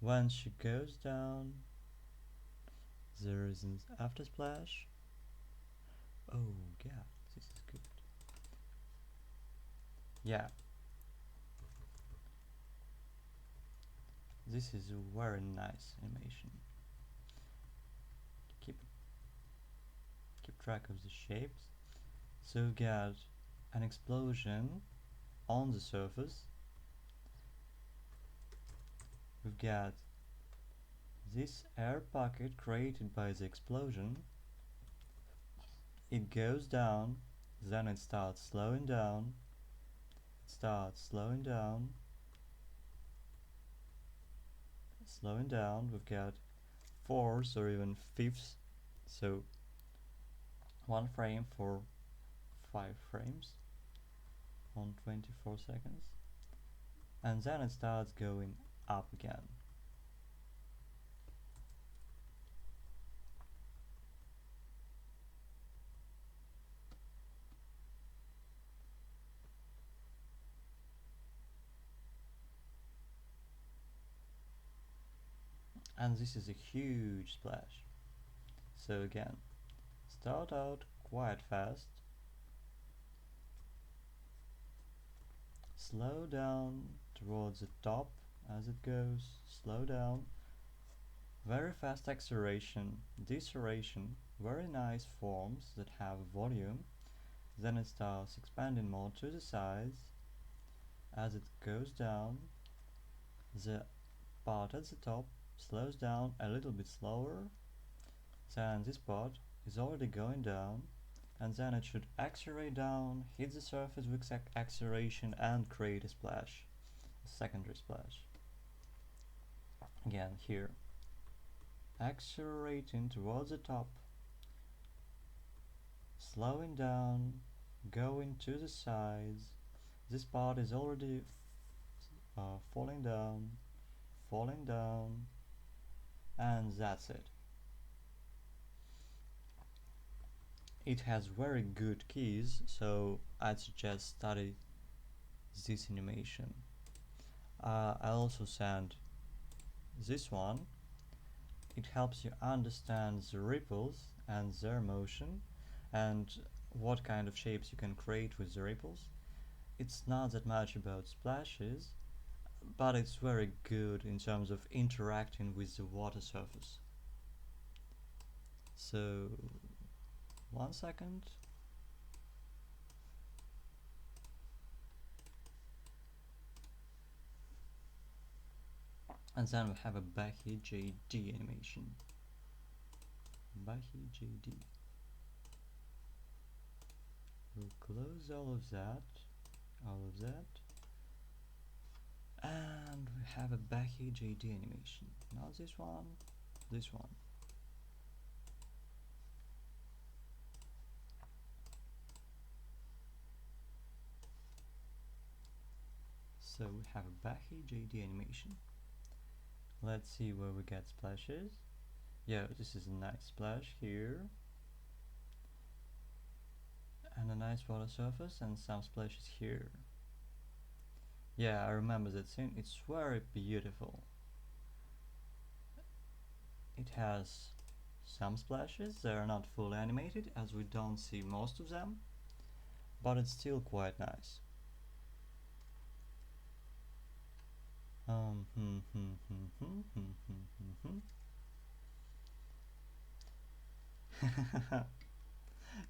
When she goes down, there is an after splash. Oh yeah, this is good. Yeah, this is a very nice animation. Keep track of the shapes. So we get an explosion on the surface. We've got this air pocket created by the explosion. It goes down, then it starts slowing down. It starts slowing down. Slowing down. We've got fourths or even fifths. So 1 frame for 5 frames on 24 seconds. And then it starts going up again. And this is a huge splash. So again, start out quite fast, slow down towards the top as it goes, slow down, very fast acceleration, deceleration, very nice forms that have volume, then it starts expanding more to the sides. As it goes down, the part at the top slows down a little bit slower, then this part is already going down, and then it should accelerate down, hit the surface with acceleration and create a splash, a secondary splash. Again here, accelerating towards the top, slowing down, going to the sides. This part is already falling down, and that's it. It has very good keys, so I'd suggest study this animation. I'll also send this one. It helps you understand the ripples and their motion and what kind of shapes you can create with the ripples. It's not that much about splashes, but it's very good in terms of interacting with the water surface. So 1 second. And then we have a Bahi JD animation. Bahi JD. We'll close all of that, and we have a Bahi JD animation. Not this one, this one. So we have a Bahi JD animation. Let's see where we get splashes. Yeah, this is a nice splash here. And a nice water surface and some splashes here. Yeah, I remember that scene. It's very beautiful. It has some splashes. They are not fully animated as we don't see most of them, but it's still quite nice.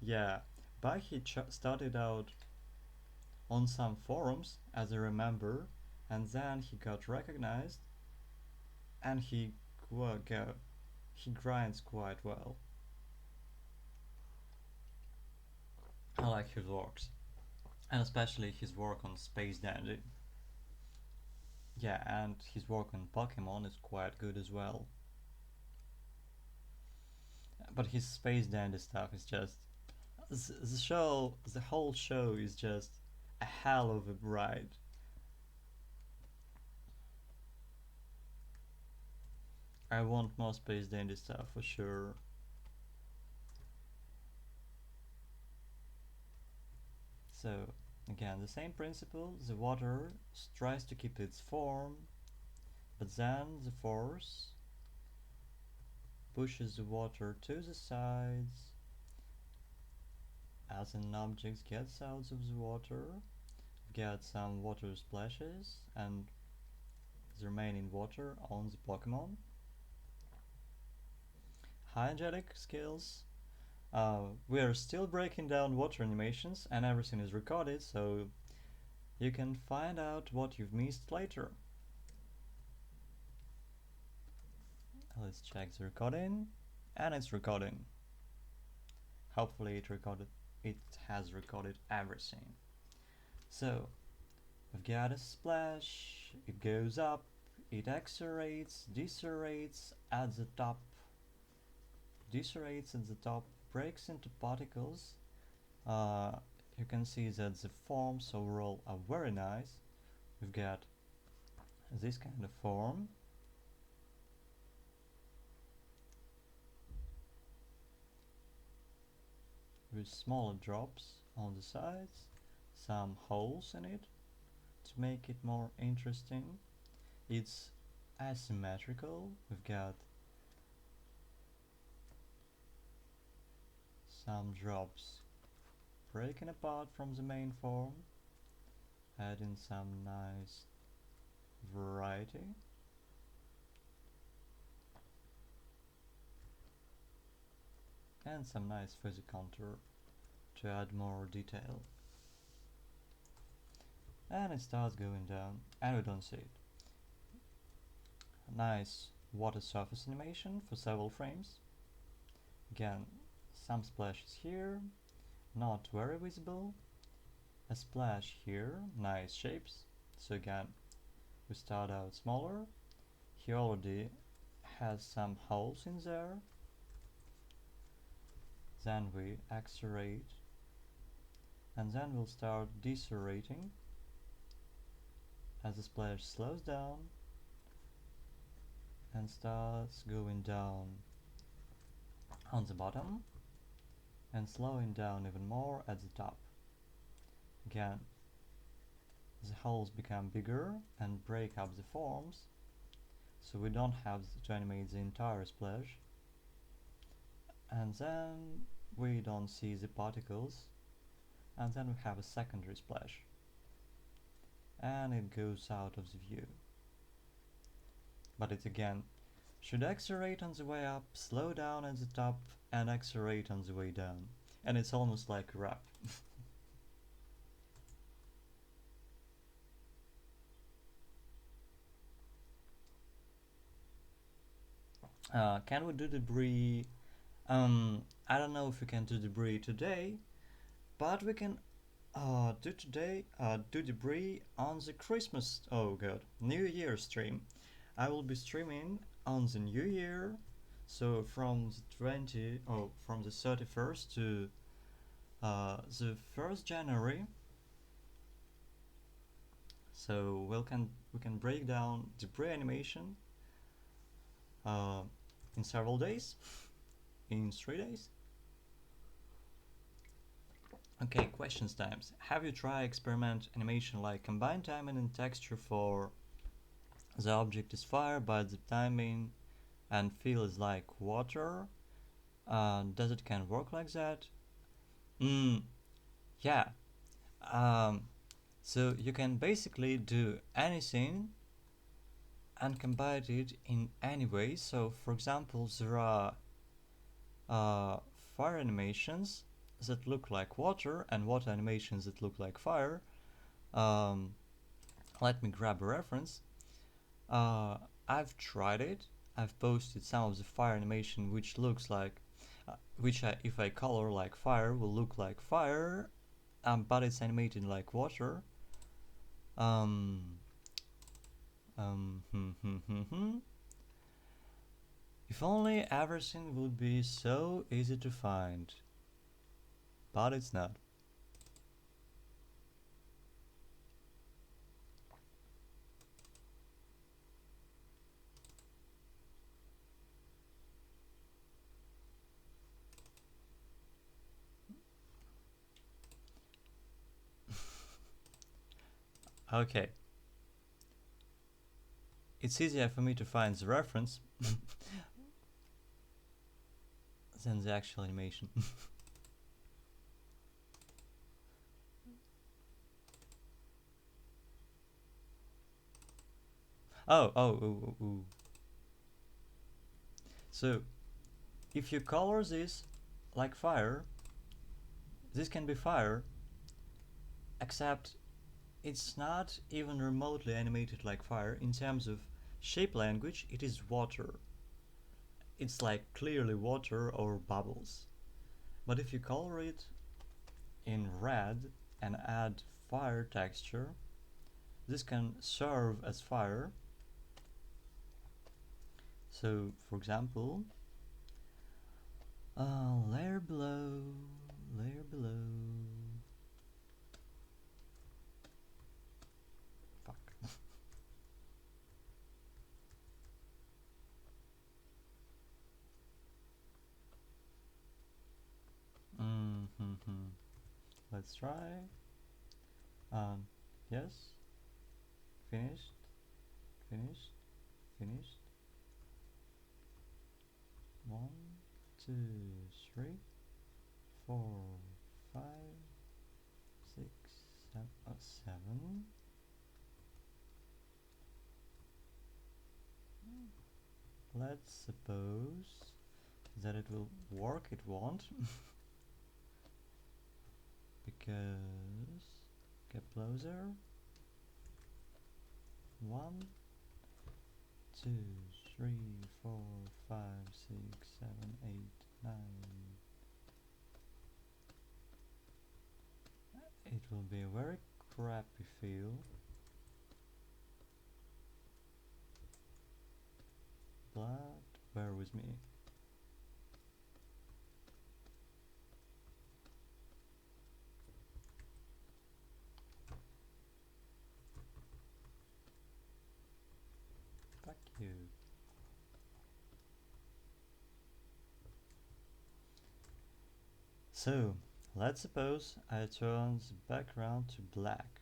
Yeah, Bahi started out on some forums, as I remember, and then he got recognized, and he grinds quite well. I like his works, and especially his work on Space Dandy. Yeah, and his work on Pokemon is quite good as well. But his Space Dandy stuff is just the whole show is just a hell of a ride. I want more Space Dandy stuff for sure. So again, the same principle. The water tries to keep its form, but then the force pushes the water to the sides. As an object gets out of the water, get some water splashes and the remaining water on the Pokemon. High angelic skills. We are still breaking down water animations and everything is recorded, so you can find out what you've missed later. Let's check the recording, and it's recording. Hopefully it has recorded everything. So we've got a splash, it goes up, it accelerates, decelerates at the top, breaks into particles. You can see that the forms overall are very nice. We've got this kind of form, with smaller drops on the sides, some holes in it to make it more interesting. It's asymmetrical. We've got some drops breaking apart from the main form, adding some nice variety. And some nice fuzzy contour to add more detail. And it starts going down, and we don't see it. A nice water surface animation for several frames. Again, some splashes here, not very visible. A splash here, nice shapes. So again, we start out smaller. He already has some holes in there. Then we accelerate, and then we'll start decelerating as the splash slows down and starts going down on the bottom and slowing down even more at the top. Again, the holes become bigger and break up the forms, so we don't have to animate the entire splash. And then we don't see the particles, and then we have a secondary splash, and it goes out of the view. But it again should accelerate on the way up, slow down at the top, and accelerate on the way down. And it's almost like a rap. Can we do debris? I don't know if we can do debris today, but we can do debris on the Christmas. Oh god, New Year stream. I will be streaming on the New Year, so from from the 31st to the 1st January. So we can break down debris animation uh, in several days, in 3 days. Okay, questions times. Have you tried experiment animation like combine timing and texture for the object is fire, but the timing and feel is like water? Does it can work like that? Mm, yeah. Um, so you can basically do anything and combine it in any way. So, for example, there are uh, fire animations that look like water and water animations that look like fire. Um, Let me grab a reference. Uh, I've tried it. I've posted some of the fire animation which looks like, if I color like fire, will look like fire, but it's animated like water. Um, um, hmm, hmm, hmm, hmm. If only everything would be so easy to find, but it's not. Okay, it's easier for me to find the reference than the actual animation. Ooh, ooh, ooh. So, if you color this like fire, this can be fire, except it's not even remotely animated like fire. In terms of shape language, it is water. It's like clearly water or bubbles. But if you color it in red and add fire texture, this can serve as fire. So, for example, layer below, layer below. Fuck. Mm-hmm. Let's try. Um, yes. Finished. Finished. Finished. 1, 2, 3, 4, 5, 6, 7. Let's suppose that it will work. It won't. Because get closer. 1, 2, 3, 4, 5, 6, 7, 8, 9. It will be a very crappy feel. But bear with me. Fuck you. So, let's suppose I turn the background to black.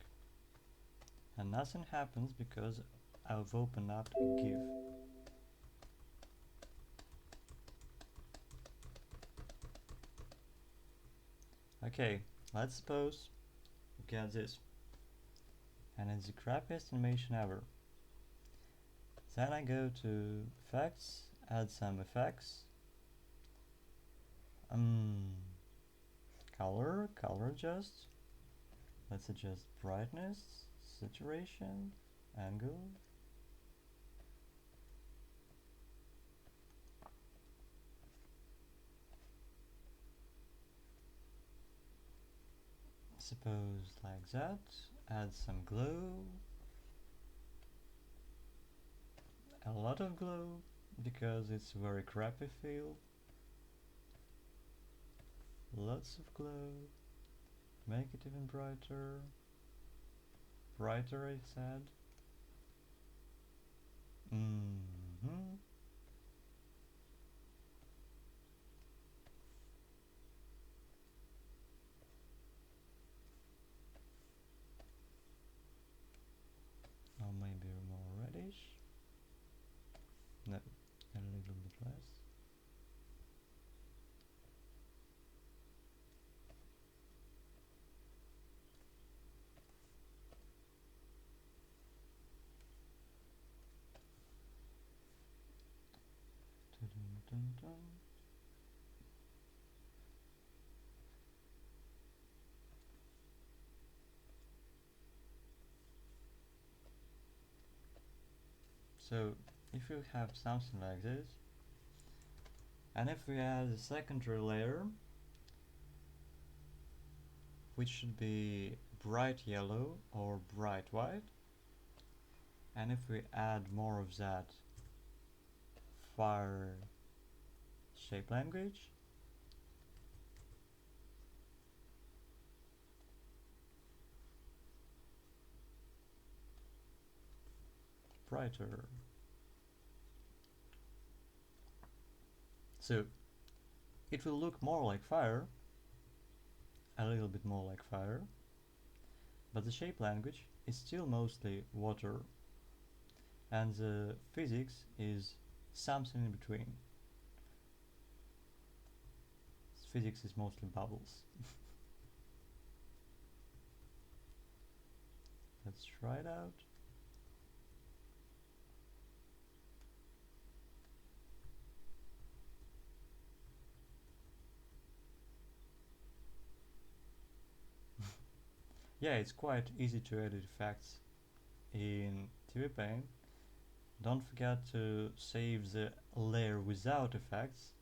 And nothing happens because I've opened up a GIF. Okay, let's suppose we get this. And it's the crappiest animation ever. Then I go to effects, add some effects. Color adjust. Let's adjust brightness, saturation, angle. suppose like that. Add some glow, a lot of glow, because it's a very crappy feel. Lots of glow, make it even brighter. Brighter, I said. Mm-hmm. Or maybe more reddish. No, a little bit less. Dun, dun, dun. So if you have something like this, and if we add a secondary layer, which should be bright yellow or bright white, and if we add more of that fire shape language, brighter. So it will look more like fire, a little bit more like fire, but the shape language is still mostly water, and the physics is something in between. Physics is mostly bubbles. Let's try it out. Yeah, it's quite easy to edit effects in TV Paint. Don't forget to save the layer without effects,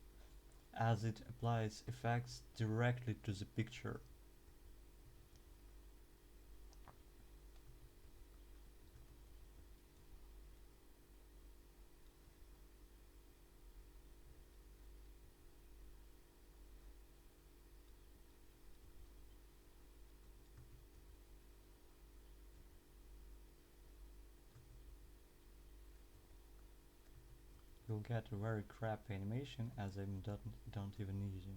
as it applies effects directly to the picture. You'll get a very crappy animation, as I'm don't even using,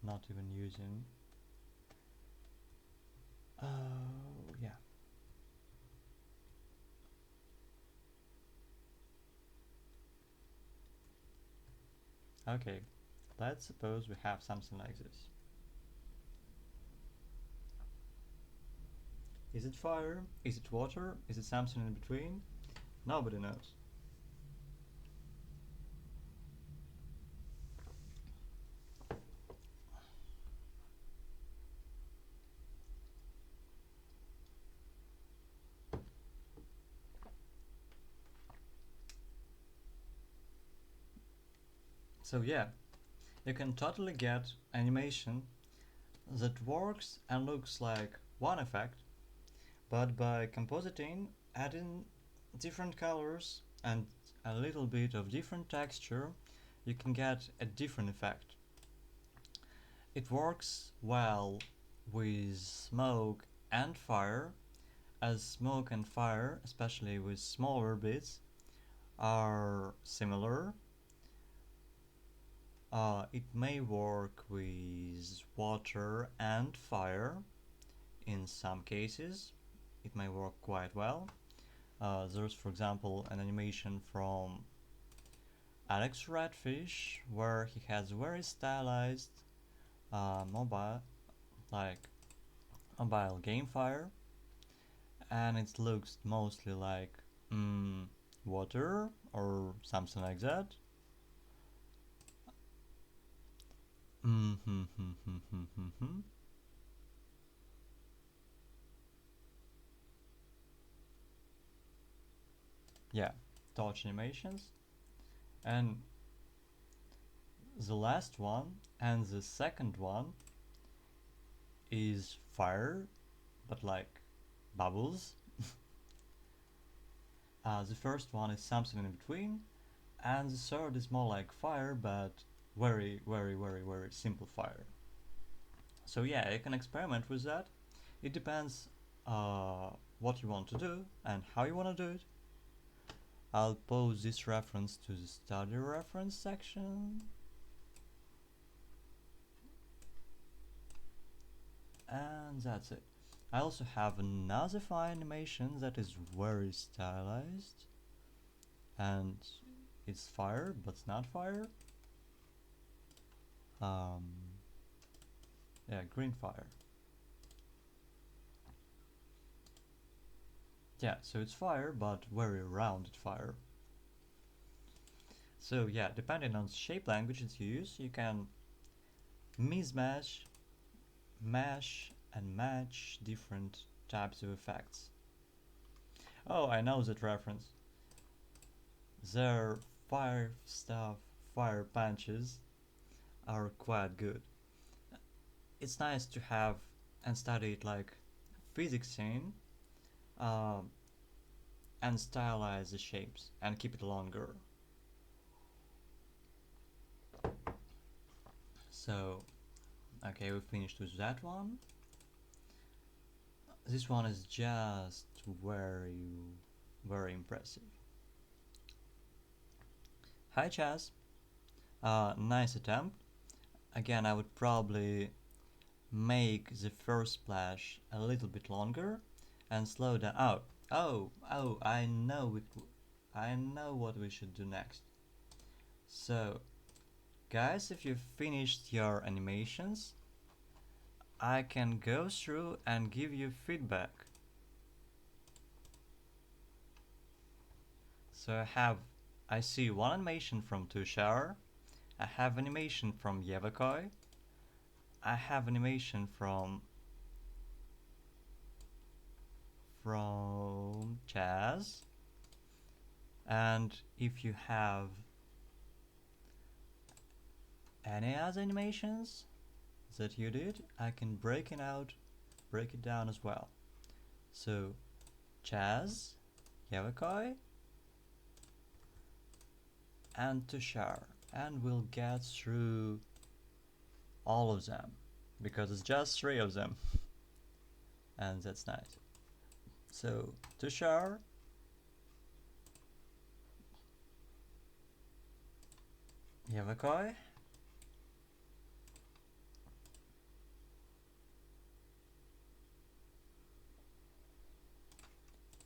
not even using. Oh yeah. Okay, let's suppose we have something like this. Is it fire? Is it water? Is it something in between? Nobody knows. So yeah, you can totally get animation that works and looks like one effect, but by compositing, adding different colors and a little bit of different texture, you can get a different effect. It works well with smoke and fire, as smoke and fire, especially with smaller bits, are similar. It may work with water and fire in some cases. It may work quite well. There's, for example, an animation from Alex Redfish where he has very stylized mobile, like mobile game fire, and it looks mostly like water or something like that. Yeah, touch animations. And the last one and the second one is fire, but like bubbles. The first one is something in between, and the third is more like fire, but very, very, very, very simple fire. So yeah, you can experiment with that. It depends what you want to do and how you want to do it. I'll post this reference to the study reference section. And that's it. I also have another fire animation that is very stylized, and it's fire but it's not fire. Yeah, green fire. Yeah, so it's fire but very rounded fire. So yeah, depending on the shape languages you use, you can mismatch, mash and match different types of effects. Oh, I know that reference. Their fire stuff, fire punches are quite good. It's nice to have and study it like physics scene, um, and stylize the shapes and keep it longer. So, okay, we finished with that one. This one is just very, very impressive. Hi Chaz, nice attempt. Again, I would probably make the first splash a little bit longer and slow down. Oh, I know it. I know what we should do next. So, guys, if you've finished your animations, I can go through and give you feedback. So I see one animation from Tushar, I have animation from Yevakoi, I have animation from Chaz, and if you have any other animations that you did, I can break it down as well. So Chaz, Yevakoi, and Tushar, and we'll get through all of them because it's just 3 of them and that's nice. So Tushar, Yevakoi,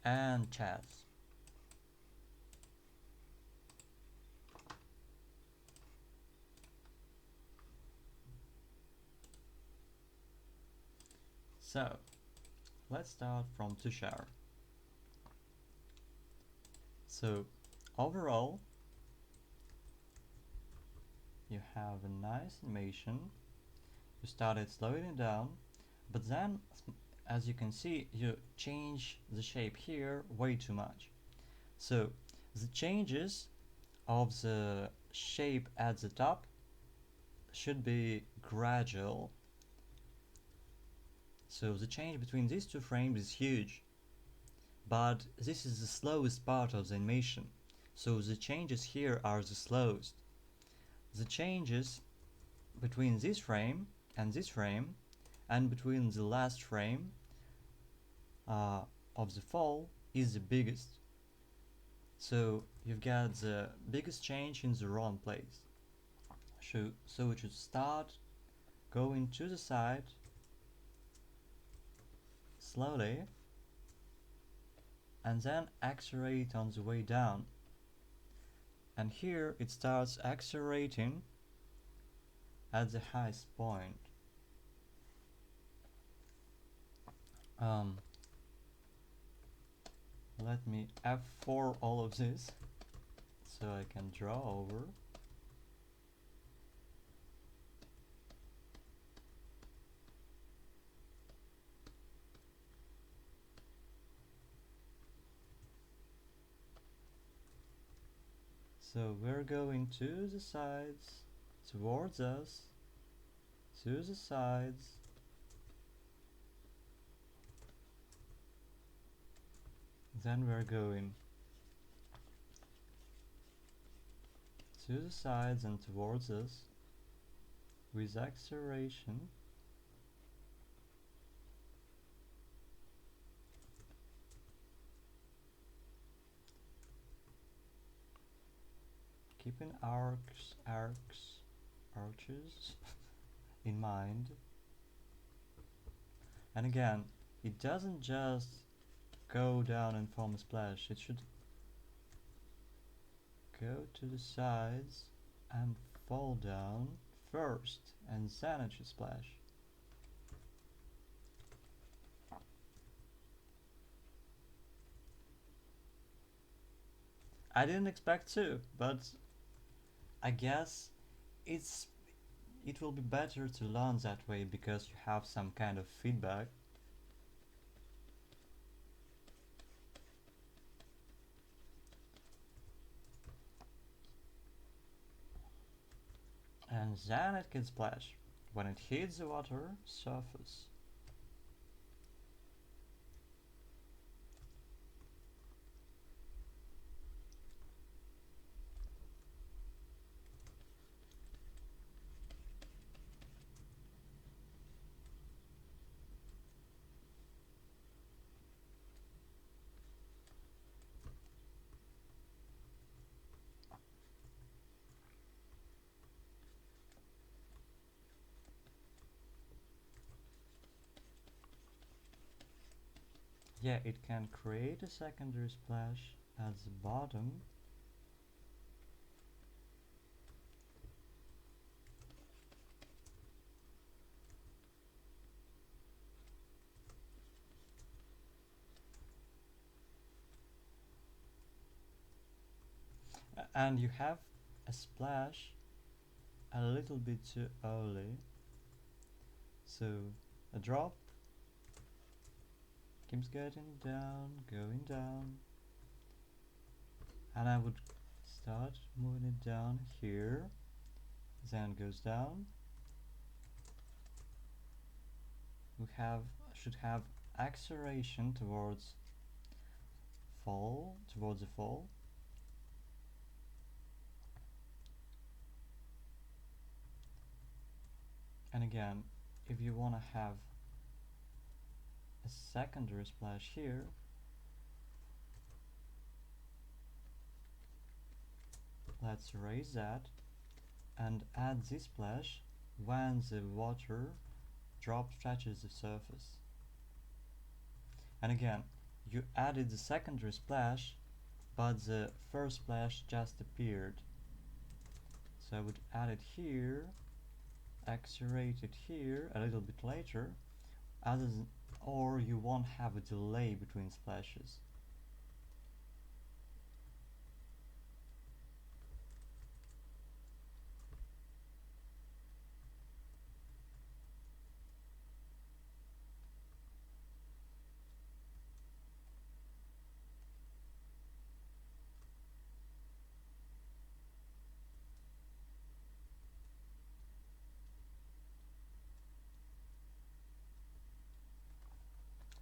and Chaz. So let's start from Tushar. So overall, you have a nice animation. You started slowing it down, but then, as you can see, you change the shape here way too much. So the changes of the shape at the top should be gradual. So the change between these two frames is huge, but this is the slowest part of the animation, so the changes here are the slowest. The changes between this frame and between the last frame of the fall is the biggest. So you've got the biggest change in the wrong place. So it should start going to the side slowly and then accelerate on the way down. And here it starts accelerating at the highest point. Let me F4 all of this so I can draw over. So we're going to the sides, towards us, to the sides, Then we're going to the sides and towards us with acceleration. Keeping arches in mind. And again, it doesn't just go down and form a splash, it should go to the sides and fall down first, and then it should splash. I didn't expect to, but I guess it will be better to learn that way because you have some kind of feedback. And then it can splash when it hits the water surface. Yeah, it can create a secondary splash at the bottom. And you have a splash a little bit too early. So a drop keeps getting down, going down. And I would start moving it down here, then goes down. We should have acceleration towards the fall. And again, if you want to have a secondary splash here, let's raise that and add this splash when the water drop touches the surface. And again, you added the secondary splash, but the first splash just appeared. So I would add it here, accelerate it here a little bit later, or you won't have a delay between splashes.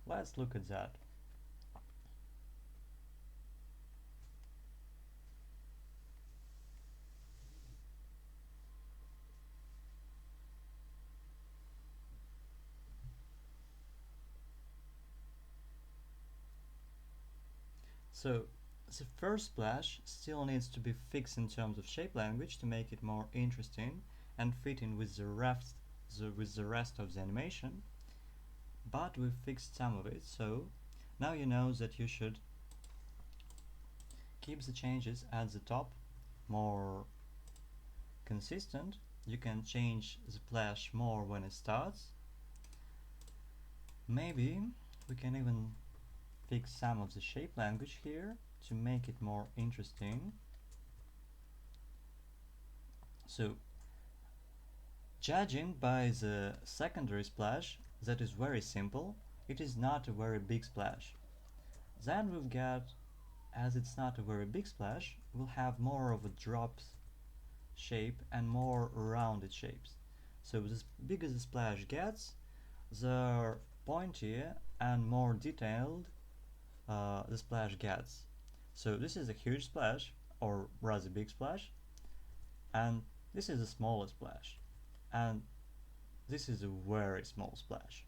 Let's look at that. So the first splash still needs to be fixed in terms of shape language to make it more interesting and fit in with the rest of the animation, but we've fixed some of it, so now you know that you should keep the changes at the top more consistent. You can change the splash more when it starts. Maybe we can even fix some of the shape language here to make it more interesting. So, judging by the secondary splash, that is very simple. It is not a very big splash. Then we've got, as it's not a very big splash, we'll have more of a drop shape and more rounded shapes. So the bigger the splash gets, the pointier and more detailed the splash gets. So this is a huge splash, or rather big splash, and this is a smaller splash, and this is a very small splash.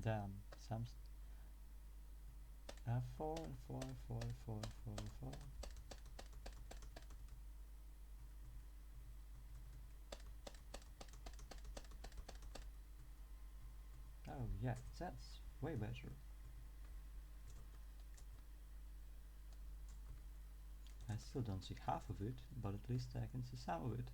Damn, some F4, F4, F4, F4, F4, F4. Oh yeah, that's way better. I still don't see half of it, but at least I can see some of it.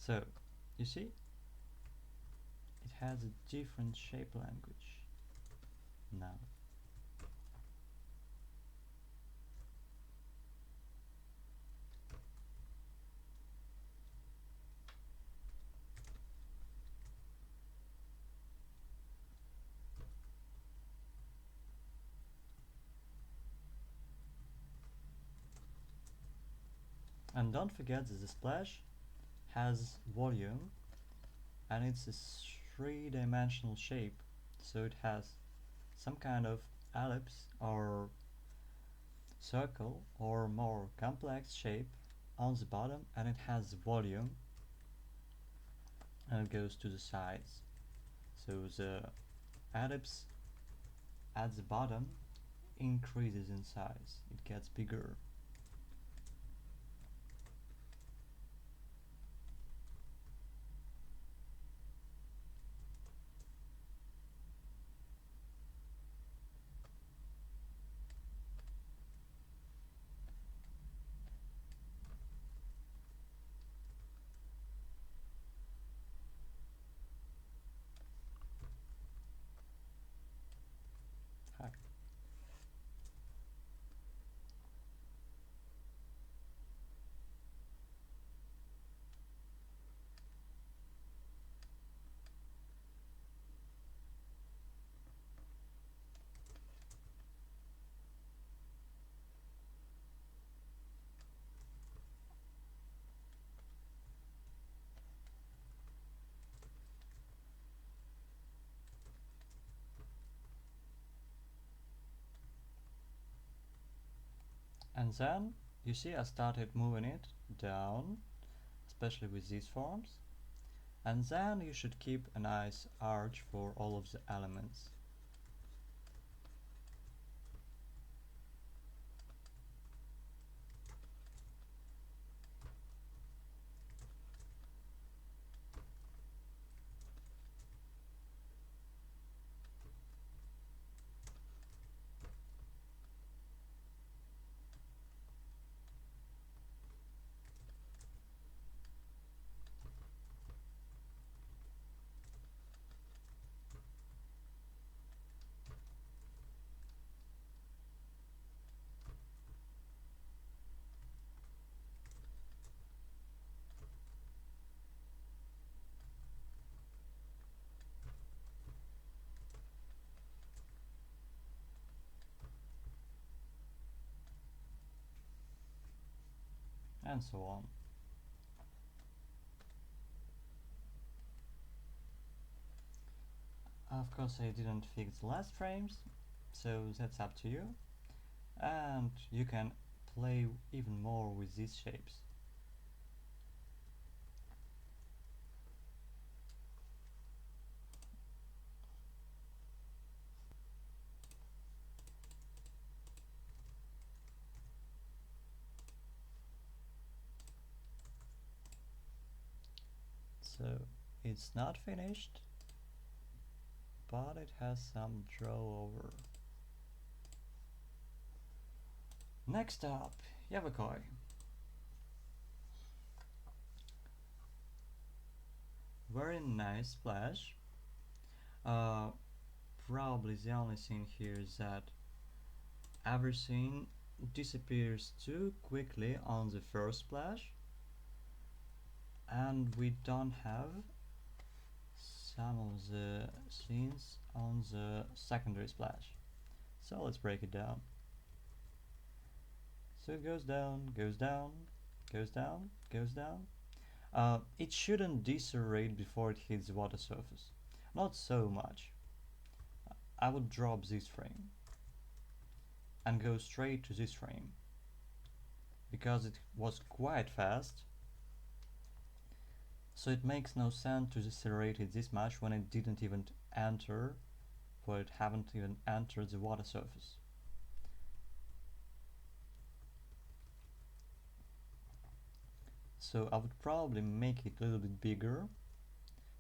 So, you see, it has a different shape language now. And don't forget that the splash has volume, and it's a three-dimensional shape, so it has some kind of ellipse or circle or more complex shape on the bottom, and it has volume, and it goes to the sides. So the ellipse at the bottom increases in size, it gets bigger. Hi. And then you see I started moving it down, especially with these forms, and then you should keep a nice arch for all of the elements. And so on. Of course I didn't fix the last frames, so that's up to you, and you can play even more with these shapes. So it's not finished, but it has some draw over. Next up, Yavakoi. very nice splash. Uh, Probably the only thing here is that everything disappears too quickly on the first splash, and we don't have some of the scenes on the secondary splash. So let's break it down. So it goes down, goes down, goes down, goes down. It shouldn't decelerate before it hits the water surface. Not so much. I would drop this frame and go straight to this frame because it was quite fast, so it makes no sense to decelerate it this much when it didn't even enter, or it haven't even entered the water surface. So I would probably make it a little bit bigger.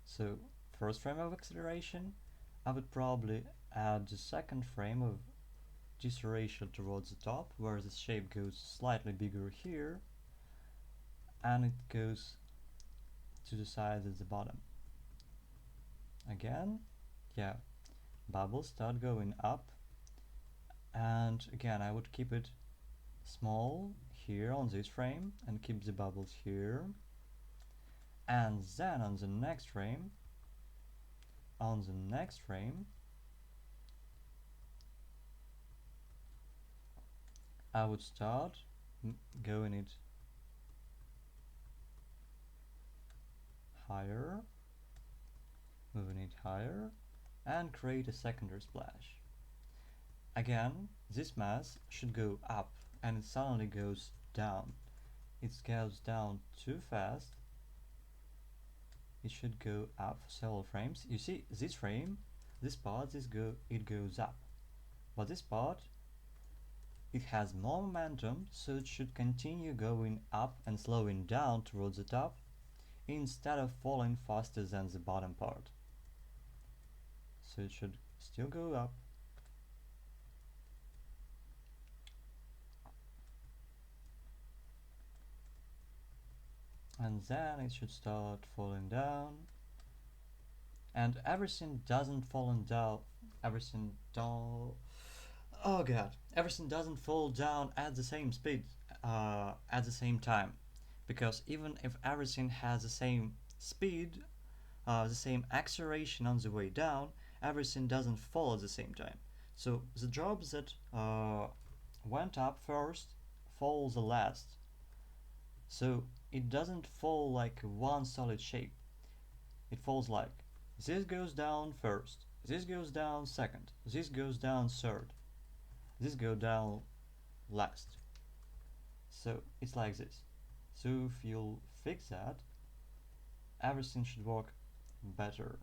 So first frame of acceleration, I would probably add the second frame of deceleration towards the top, where the shape goes slightly bigger here, and it goes to the side at the bottom. Again, yeah, bubbles start going up, and again I would keep it small here on this frame and keep the bubbles here, and then on the next frame I would start going it higher, moving it higher, and create a secondary splash. Again, this mass should go up, and it suddenly goes down. It goes down too fast. It should go up for several frames. You see, this frame, this part, it goes up, but this part, it has more momentum, so it should continue going up and slowing down towards the top instead of falling faster than the bottom part. So it should still go up, and then it should start falling down, and everything doesn't fall down, everything don't, oh god, everything doesn't fall down at the same speed, at the same time, because even if everything has the same speed, the same acceleration on the way down, everything doesn't fall at the same time. So the drops that went up first fall the last. So it doesn't fall like one solid shape. It falls like this goes down first, this goes down second, this goes down third, this goes down last. So it's like this. So if you'll fix that, everything should work better.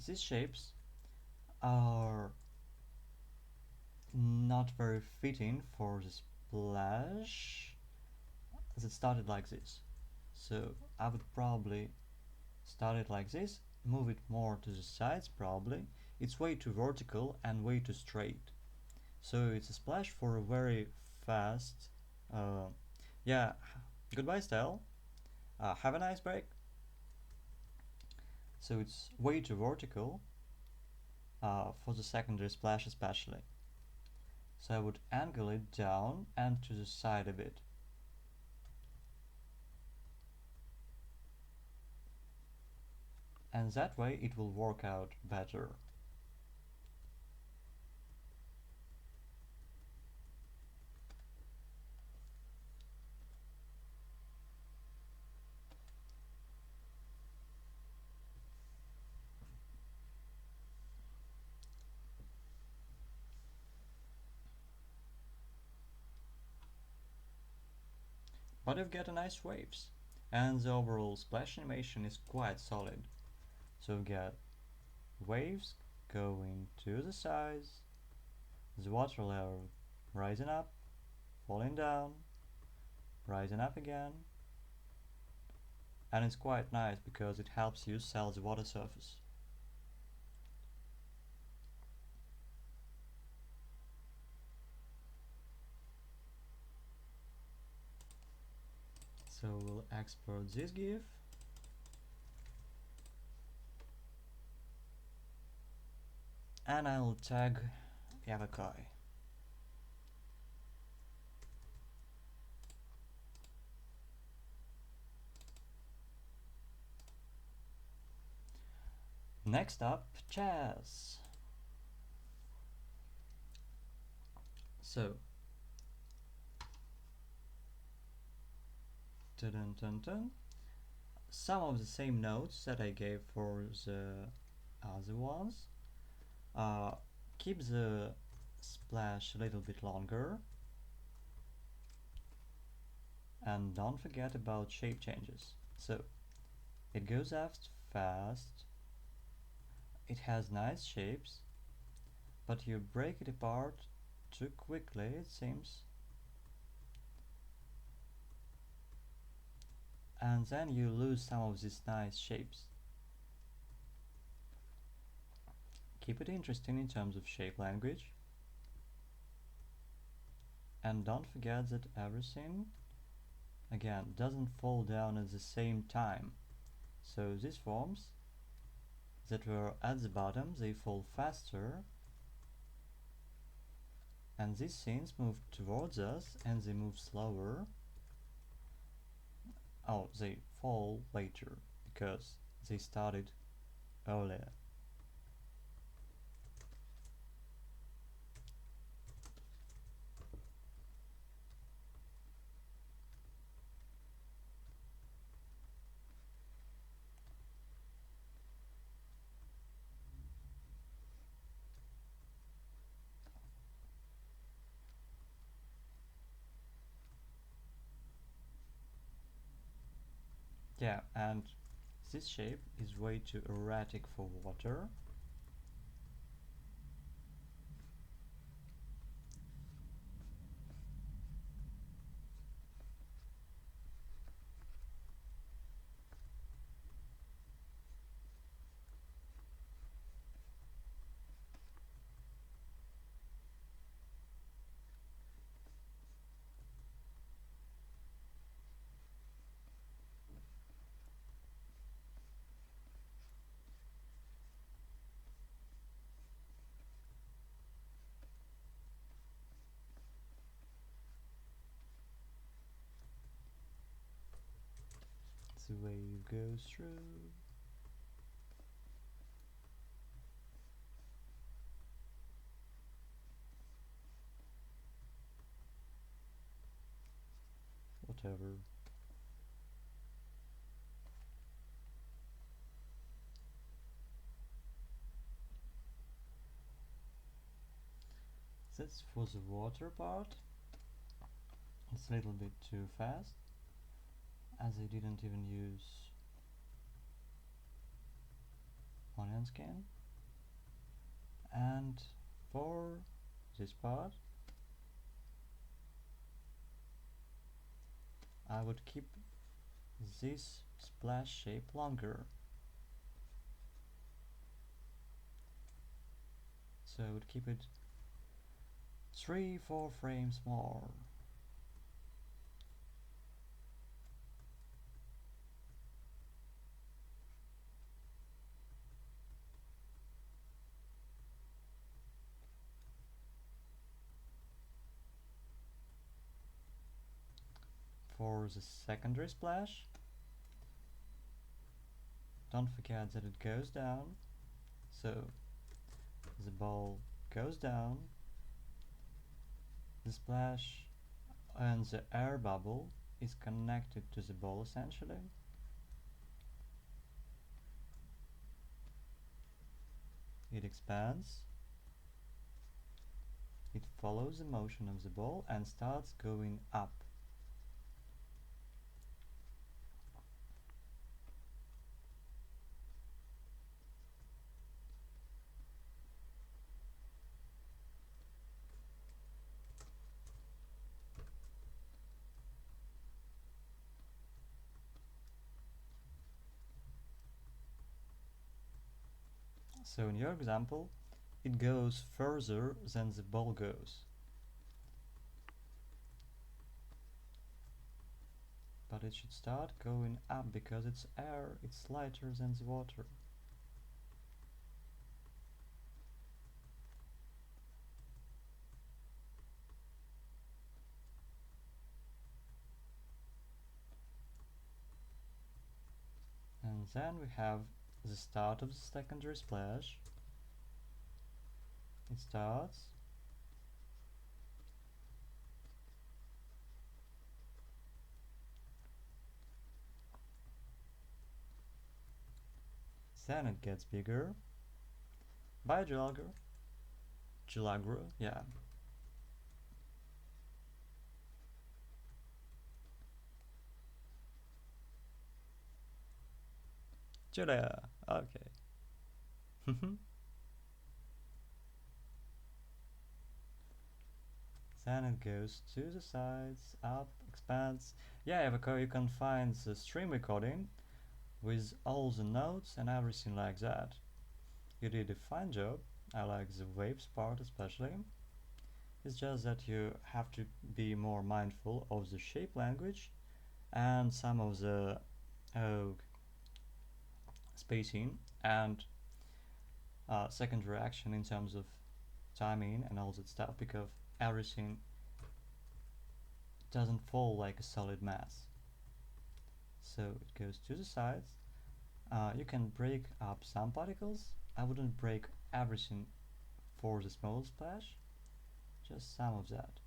These shapes are not very fitting for the splash as it started like this. So I would probably start it like this, move it more to the sides probably. It's way too vertical and way too straight. So it's a splash for a very fast, uh, yeah, goodbye style. Have a nice break. So it's way too vertical for the secondary splash especially. So I would angle it down and to the side a bit. And that way it will work out better. But you've got a nice waves, and the overall splash animation is quite solid. So we've got waves going to the sides, the water level rising up, falling down, rising up again, and it's quite nice because it helps you sell the water surface. So we'll export this GIF and I'll tag Yavakai. Next up, Chaz. So, dun dun dun. Some of the same notes that I gave for the other ones. Keep the splash a little bit longer. And don't forget about shape changes. So, it goes up fast. It has nice shapes, but you break it apart too quickly, it seems. And then you lose some of these nice shapes. Keep it interesting in terms of shape language. And don't forget that everything, again, doesn't fall down at the same time. So these forms that were at the bottom, they fall faster. And these scenes move towards us and they move slower. Oh, they fall later because they started earlier. Yeah, and this shape is way too erratic for water. The wave goes through. Whatever. That's for the water part. It's a little bit too fast, as I didn't even use onion skin. And for this part, I would keep this splash shape longer. So I would keep it 3-4 frames more. For the secondary splash, don't forget that it goes down. So the ball goes down, the splash and the air bubble is connected to the ball essentially. It expands, it follows the motion of the ball and starts going up. So in your example, it goes further than the ball goes. But it should start going up because it's air, it's lighter than the water. And then we have the start of the secondary splash. It starts. Then it gets bigger. By Gelagro, yeah. Julia, okay. Then it goes to the sides, up, expands. Yeah, you can find the stream recording with all the notes and everything like that. You did a fine job. I like the waves part especially. It's just that you have to be more mindful of the shape language and some of the uh, spacing and second reaction in terms of timing and all that stuff, because everything doesn't fall like a solid mass. So it goes to the sides. You can break up some particles. I wouldn't break everything for the small splash, just some of that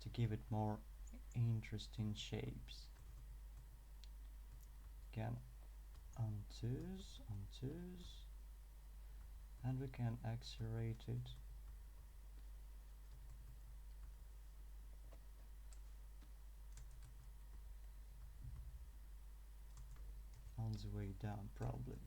to give it more interesting shapes. Again, ontos, and we can accelerate it. On the way down, probably.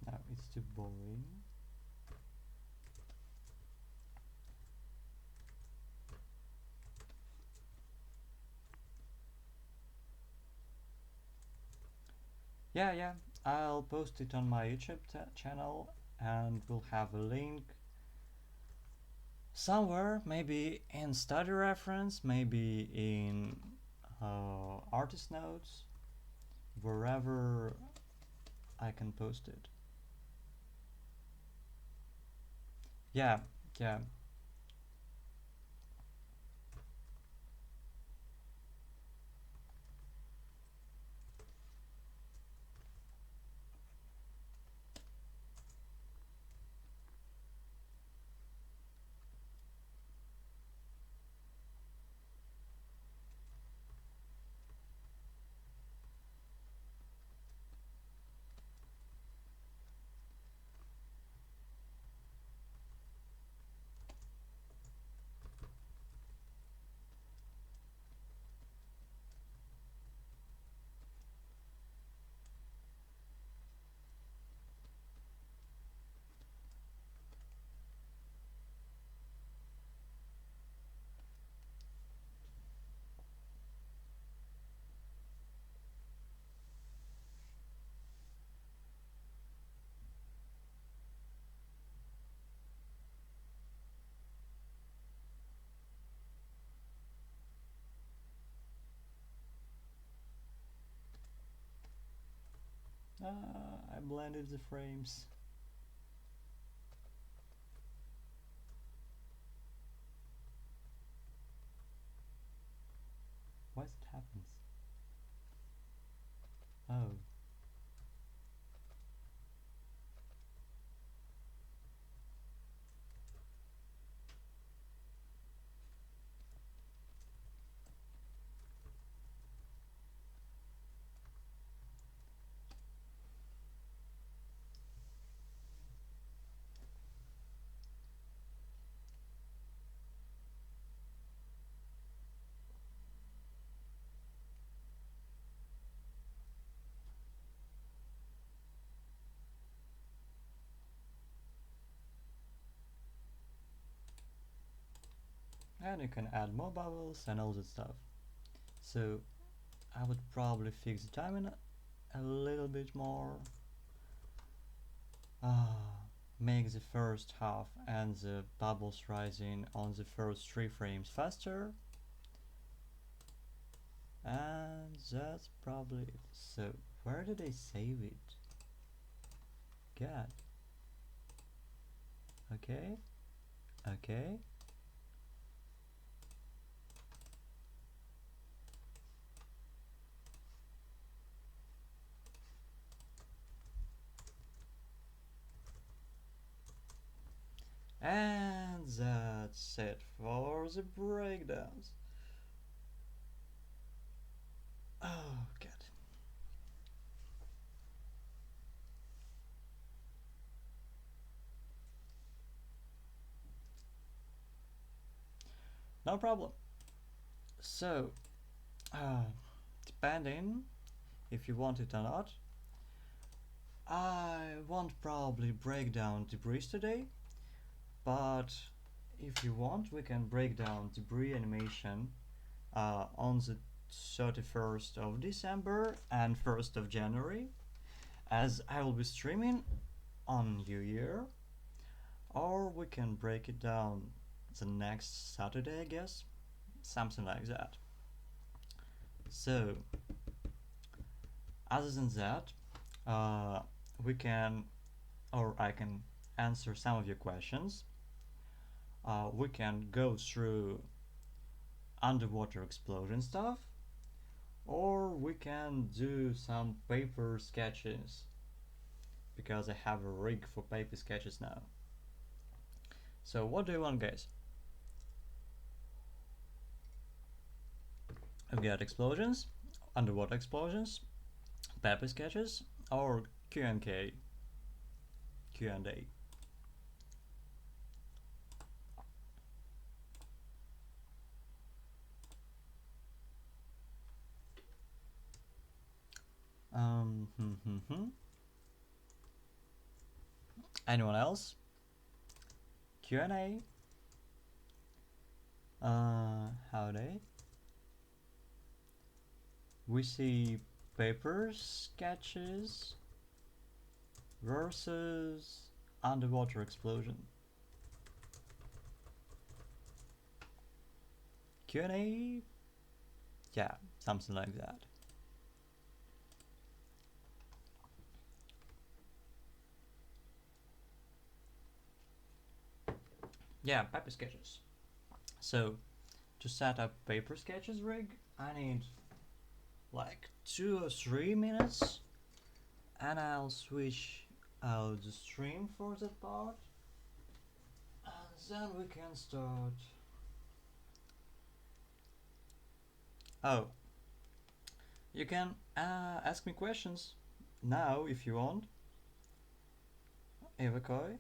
Now it's too boring. Yeah, I'll post it on my YouTube channel, and we'll have a link somewhere, maybe in study reference, maybe in artist notes, wherever I can post it. Yeah, yeah. I blended the frames. Why it happens? Oh. and you can add more bubbles and all that stuff. So I would probably fix the timing a little bit more. Make the first half and the bubbles rising on the first 3 frames faster. And that's probably it. So where did I save it? God. Okay. Okay. And that's it for the breakdowns. Oh god. No problem. So, depending if you want it or not, I won't probably break down debris today, but if you want, we can break down debris animation on the 31st of December and 1st of January, as I will be streaming on New Year, or we can break it down the next Saturday, I guess, something like that. So, other than that, we can, or I can answer some of your questions. We can go through underwater explosion stuff, or we can do some paper sketches, because I have a rig for paper sketches now. So what do you want, guys? We've got explosions, underwater explosions, paper sketches, or Q&A. Q&A. Anyone else? Q&A. Howdy. We see paper sketches versus underwater explosion. Q&A? Yeah, something like that. Yeah, paper sketches. So, to set up paper sketches rig, I need like 2 or 3 minutes, and I'll switch out the stream for that part, and then we can start. Oh, you can ask me questions now if you want. Evakoi,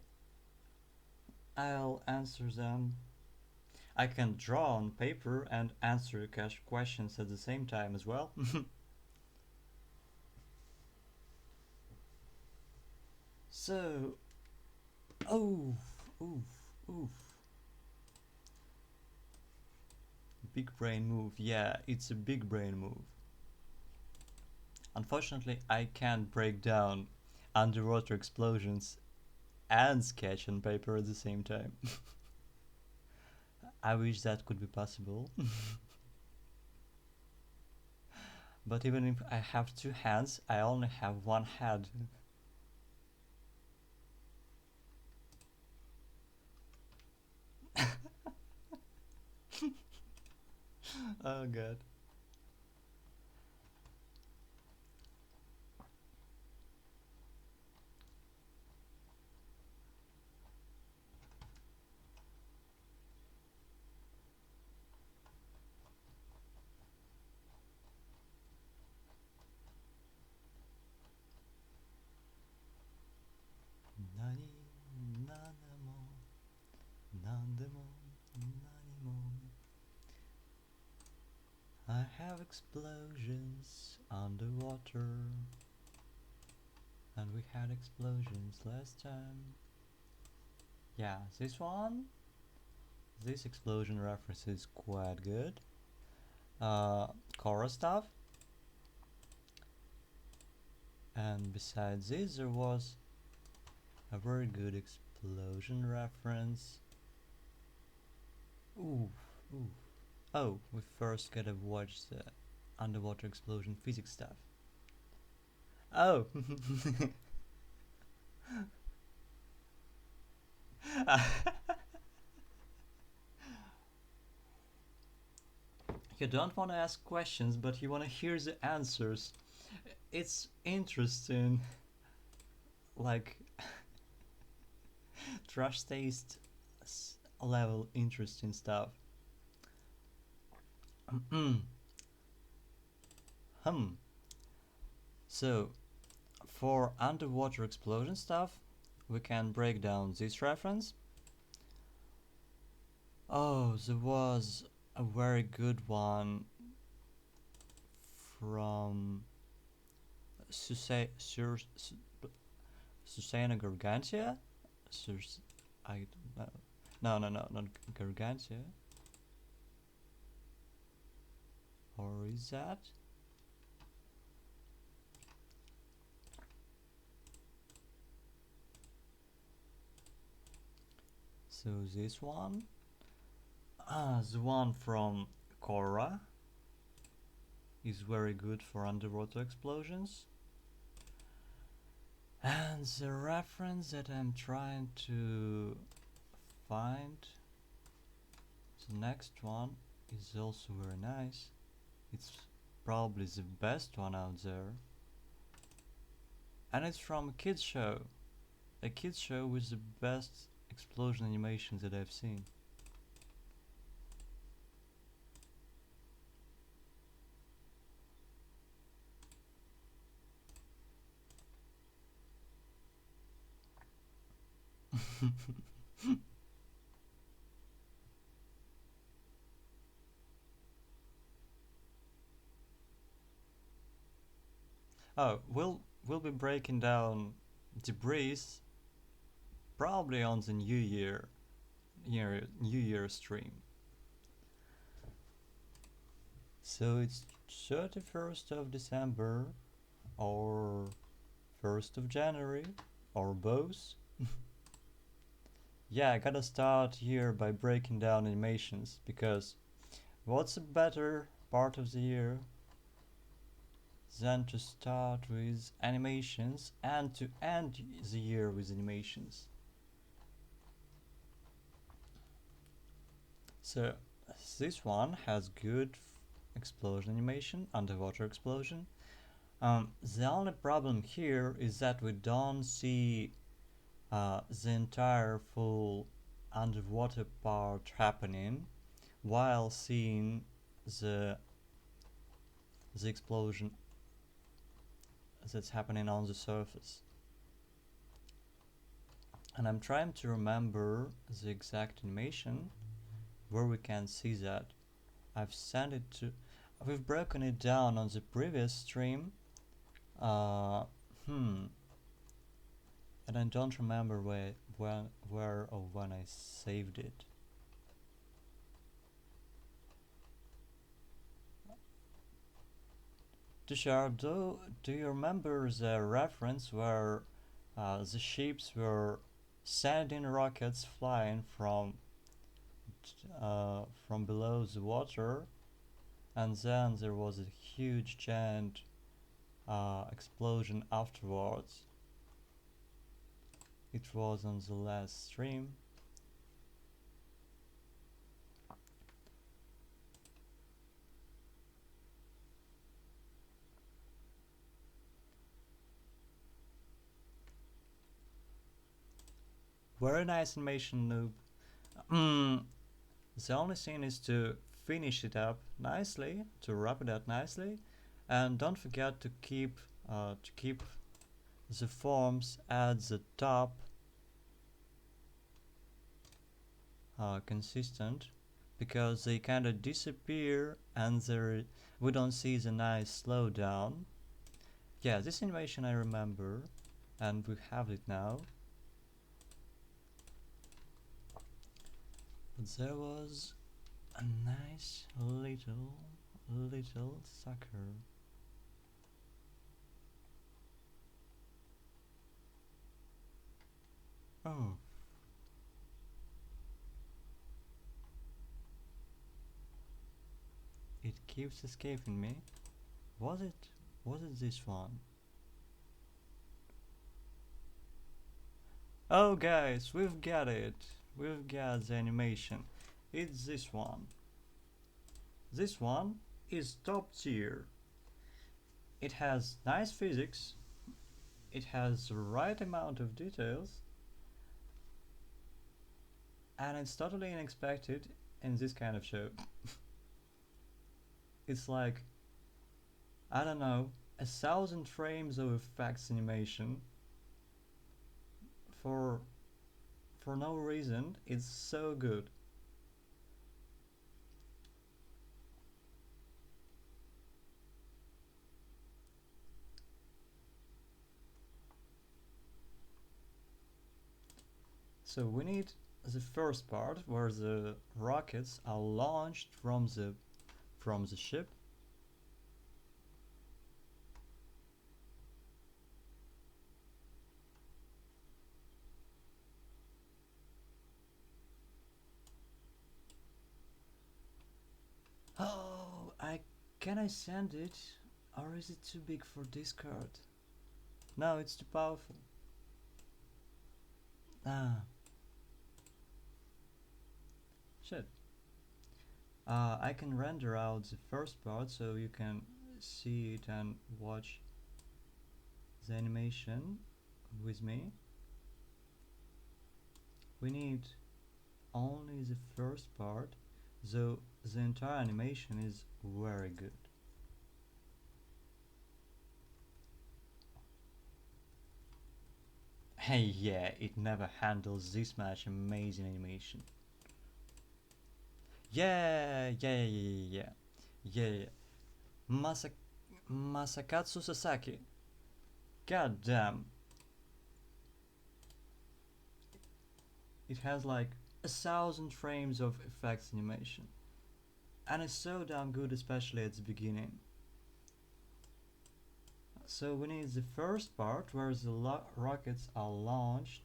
I'll answer them. I can draw on paper and answer questions at the same time as well. So, oof, oof, oof. Big brain move. Yeah, it's a big brain move. Unfortunately, I can't break down underwater explosions and sketch on paper at the same time. I wish that could be possible. But even if I have 2 hands, I only have 1 head. Oh god. Nani, nanamo, nandemo, nanimo. I have explosions underwater, and we had explosions last time. Yeah, this one, this explosion reference is quite good. Korra stuff. And besides this, there was a very good explosion reference. Ooh, ooh. Oh, we first gotta watch the underwater explosion physics stuff. Oh! You don't want to ask questions, but you want to hear the answers. It's interesting. Like, trash taste level interesting stuff. Hmm. So, for underwater explosion stuff, we can break down this reference. Oh, there was a very good one from Susanna Gargantia? I don't know. No, not Gargantia. Or is that? So this one? The one from Korra is very good for underwater explosions. And the reference that I'm trying to find, the next one, is also very nice. It's probably the best one out there. And it's from a kids show. A kids show with the best explosion animations that I've seen. Oh, we'll be breaking down debris probably on the New Year stream. So it's 31st of December or 1st of January or both. Yeah, I gotta start here by breaking down animations because what's a better part of the year than to start with animations and to end the year with animations. So this one has good explosion animation, underwater explosion. The only problem here is that we don't see the entire full underwater part happening while seeing the explosion that's happening on the surface. And I'm trying to remember the exact animation where we can see that. I've sent it to. We've broken it down on the previous stream. And I don't remember where or when I saved it. Tushar, do you remember the reference where the ships were sending rockets flying from below the water, and then there was a huge giant explosion afterwards? It was on the last stream. Very nice animation, noob. The only thing is to finish it up nicely, to wrap it up nicely, and don't forget to keep the forms at the top consistent, because they kind of disappear and we don't see the nice slowdown. Yeah, this animation I remember, and we have it now. But there was a nice little sucker. Oh. It keeps escaping me. Was it this one? Oh guys, we've got it. We've got the animation. It's this one. This one is top tier. It has nice physics. It has the right amount of details. And it's totally unexpected in this kind of show. It's like, I don't know, 1,000 frames of effects animation for no reason. It's so good. So we need the first part where the rockets are launched from the ship. Oh, can I send it? Or is it too big for Discord? No, it's too powerful. Ah. Shit. I can render out the first part so you can see it and watch the animation with me. We need only the first part, though the entire animation is very good. Hey, yeah, it never handles this much amazing animation. Yeah. Masakatsu Sasaki. God damn. It has like 1,000 frames of effects animation. And it's so damn good, especially at the beginning. So we need the first part where the rockets are launched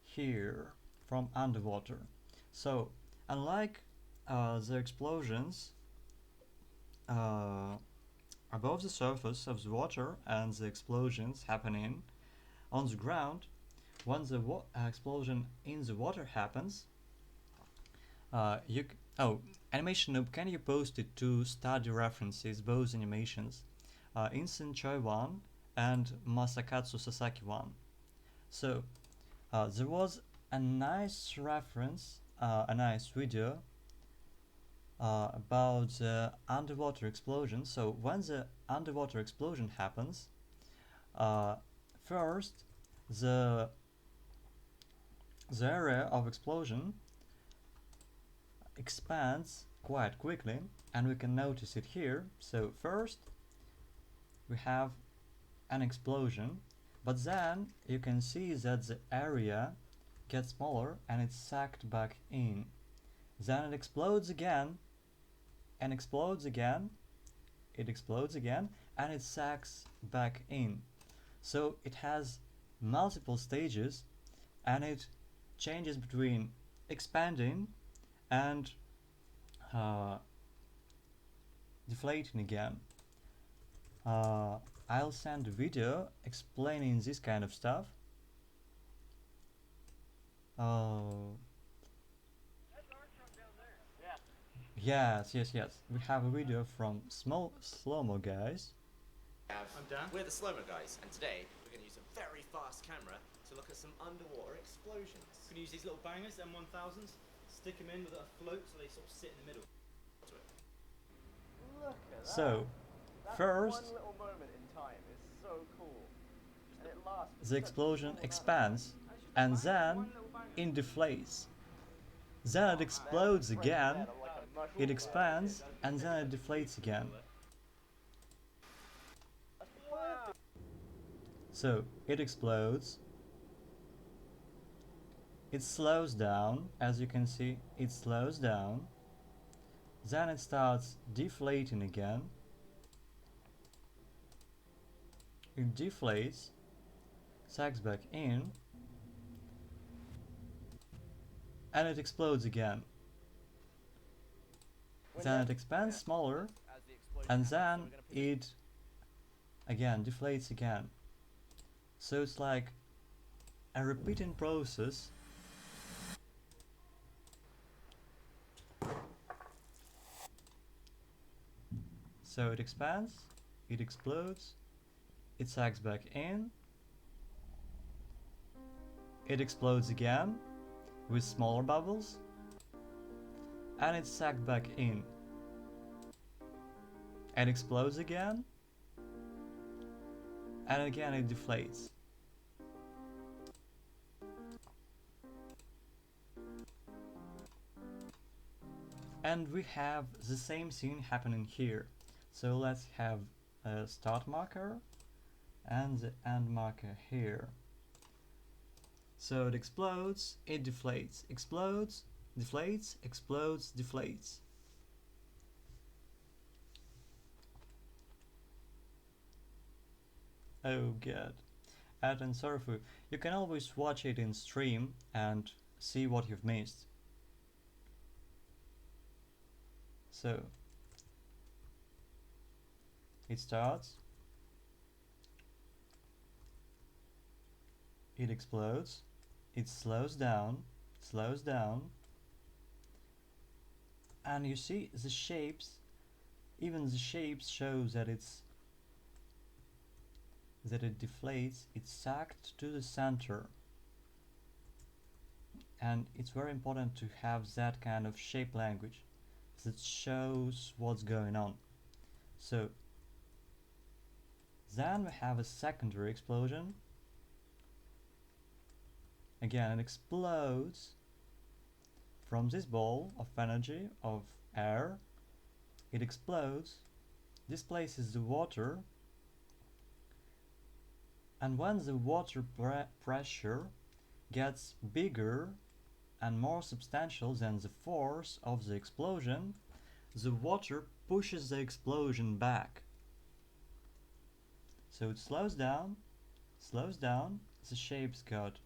here from underwater. So unlike the explosions above the surface of the water and the explosions happening on the ground, when the explosion in the water happens, Animation Noob, can you post it to study references, both animations, Instant Choi 1 and Masakatsu Sasaki 1. So there was a nice reference, a nice video about the underwater explosion. So when the underwater explosion happens, first the area of explosion expands quite quickly, and we can notice it here. So first we have an explosion, but then you can see that the area gets smaller and it's sucked back in. Then it explodes again and explodes again, it explodes again, and it sucks back in. So it has multiple stages, and it changes between expanding and deflating again. I'll send a video explaining this kind of stuff. Yes. We have a video from Slow-Mo guys. I'm Dan. We're the Slow-Mo guys, and today we're going to use a very fast camera to look at some underwater explosions. We're going to use these little bangers, M1000s, stick them in with a float so they sort of sit in the middle. Look at that. So, that first, one little moment in time is so cool. And it lasts the explosion expands and then it deflates. Then it explodes again, it expands and then it deflates again. So it explodes, it slows down, as you can see, it slows down, then it starts deflating again, it deflates, sags back in, and it explodes again. Then it expands smaller, and then it again deflates again. So it's like a repeating process. So it expands, it explodes, it sags back in, it explodes again with smaller bubbles, and it sagged back in. It explodes again, and again it deflates. And we have the same scene happening here. So let's have a start marker and the end marker here. So it explodes, it deflates, explodes, deflates, explodes, deflates. Oh god. At Ensurfu, you can always watch it in stream and see what you've missed. So it starts, it explodes, it slows down, and you see the shapes, even the shapes shows that it deflates, it's sagged to the center. And it's very important to have that kind of shape language that shows what's going on. So then we have a secondary explosion. Again, it explodes from this ball of energy, of air. It explodes, displaces the water, and when the water pressure gets bigger and more substantial than the force of the explosion, the water pushes the explosion back. So it slows down, the shapes got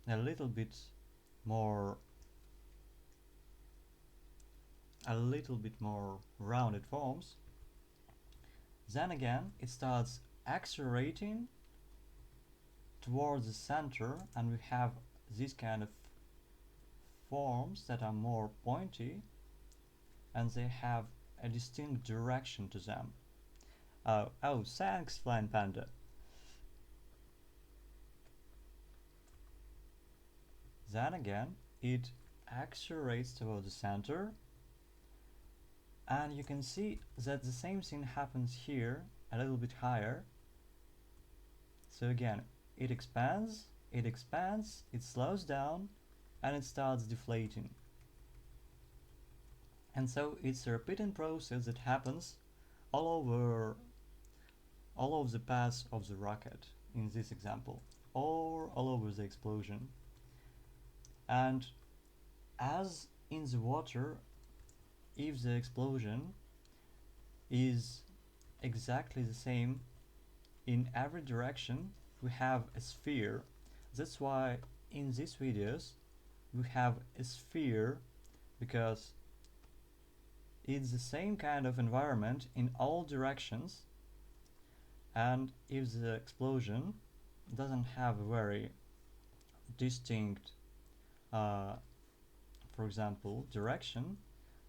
a little bit more rounded forms. Then again it starts accelerating towards the center, and we have these kind of forms that are more pointy and they have a distinct direction to them. Oh, thanks, Flying Panda. Then again it accelerates towards the center, and you can see that the same thing happens here a little bit higher. So again it expands, it slows down, and it starts deflating. And so it's a repeating process that happens all over the path of the rocket in this example, or all over the explosion. And as in the water, if the explosion is exactly the same in every direction, we have a sphere. That's why in these videos we have a sphere, because it's the same kind of environment in all directions, and if the explosion doesn't have a very distinct for example direction,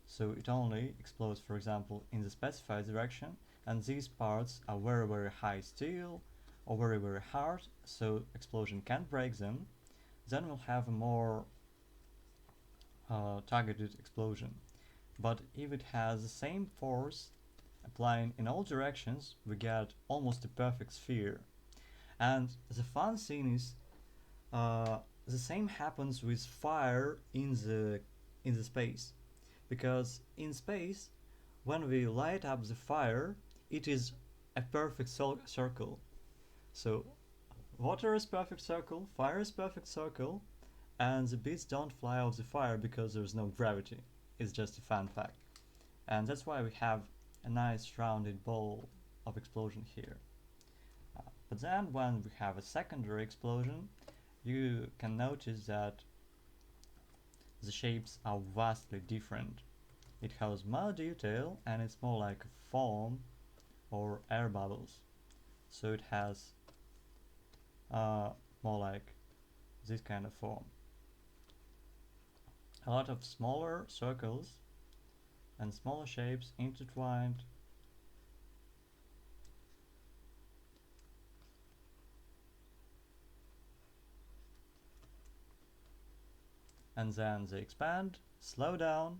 so it only explodes for example in the specified direction, and these parts are very high steel or very hard, so explosion can't break them, then we'll have a more targeted explosion. But if it has the same force applying in all directions, we get almost a perfect sphere. And the fun thing is the same happens with fire in the space, because in space when we light up the fire it is a perfect circle. So water is perfect circle, fire is perfect circle, and the bits don't fly off the fire because there's no gravity. It's just a fun fact. And that's why we have a nice rounded ball of explosion here. But then when we have a secondary explosion, you can notice that the shapes are vastly different. It has more detail and it's more like foam or air bubbles. So it has more like this kind of form. A lot of smaller circles and smaller shapes intertwined. And then they expand, slow down,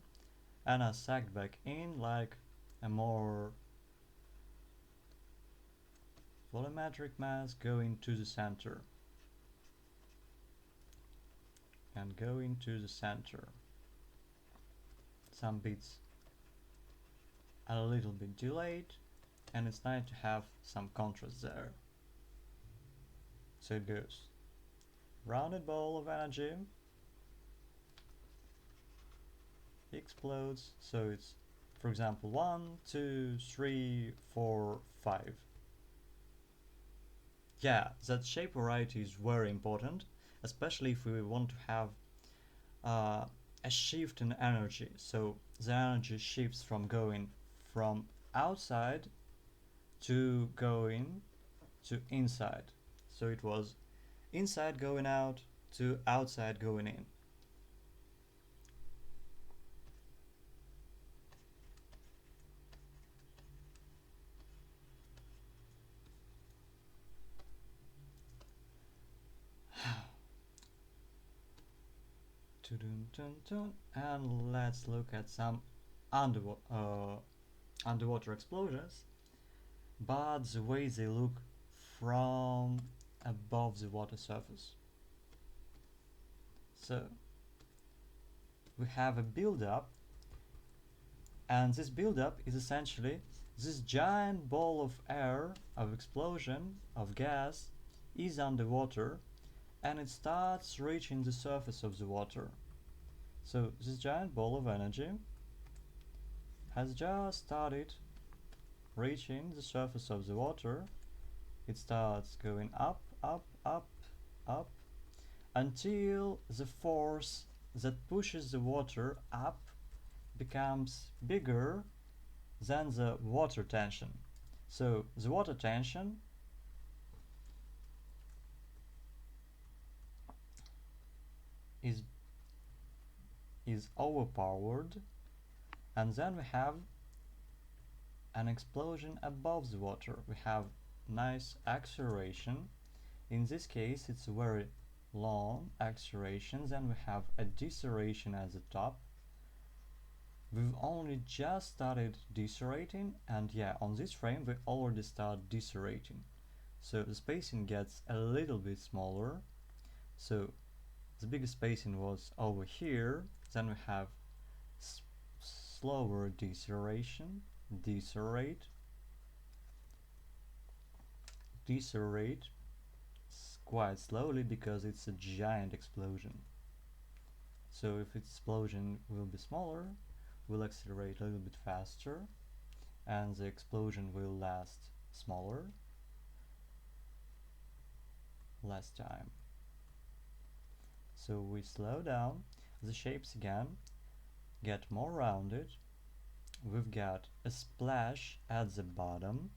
and are sacked back in like a more volumetric mass going to the center. And going to the center. Some bits a little bit delayed, and it's nice to have some contrast there. So it goes. Rounded ball of energy explodes, so it's, for example, 1, 2, 3, 4, 5. Yeah, that shape variety is very important, especially if we want to have a shift in energy. So the energy shifts from going from outside to going to inside. So it was inside going out to outside going in. And let's look at some underwater explosions, but the way they look from above the water surface. So we have a build-up, and this build-up is essentially this giant ball of air, of explosion, of gas is underwater, and it starts reaching the surface of the water. So this giant ball of energy has just started reaching the surface of the water. It starts going up, up, up, up, until the force that pushes the water up becomes bigger than the water tension. So the water tension is overpowered, and then we have an explosion above the water. We have nice acceleration. In this case it's a very long acceleration. Then we have a deceleration at the top. We've only just started decelerating, and yeah, on this frame we already start decelerating. So the spacing gets a little bit smaller. So the biggest spacing was over here. Then we have slower deceleration, decelerate, decelerate quite slowly because it's a giant explosion. So if its explosion will be smaller, we'll accelerate a little bit faster, and the explosion will last smaller, less time. So we slow down, the shapes again get more rounded. We've got a splash at the bottom.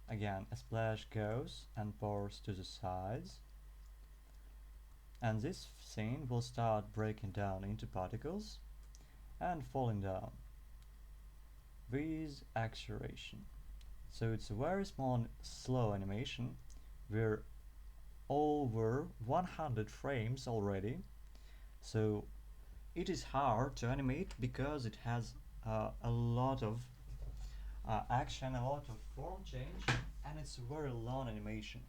Again, a splash goes and pours to the sides, and this thing will start breaking down into particles and falling down with acceleration. So it's a very small, slow animation. We're over 100 frames already, so it is hard to animate because it has a lot of action, a lot of form change, and it's a very long animation.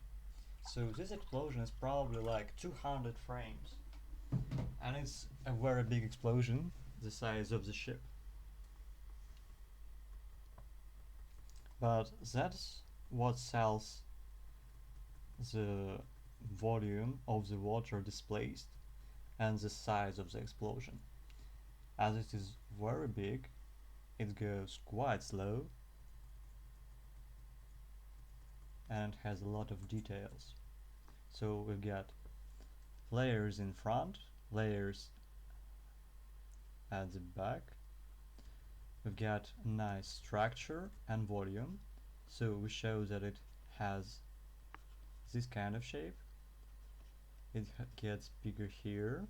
So this explosion is probably like 200 frames, and it's a very big explosion, the size of the ship. But that's what sells the volume of the water displaced and the size of the explosion. As it is very big, it goes quite slow and has a lot of details. So we've got layers in front, layers at the back. We've got a nice structure and volume, so we show that it has this kind of shape. It gets bigger here,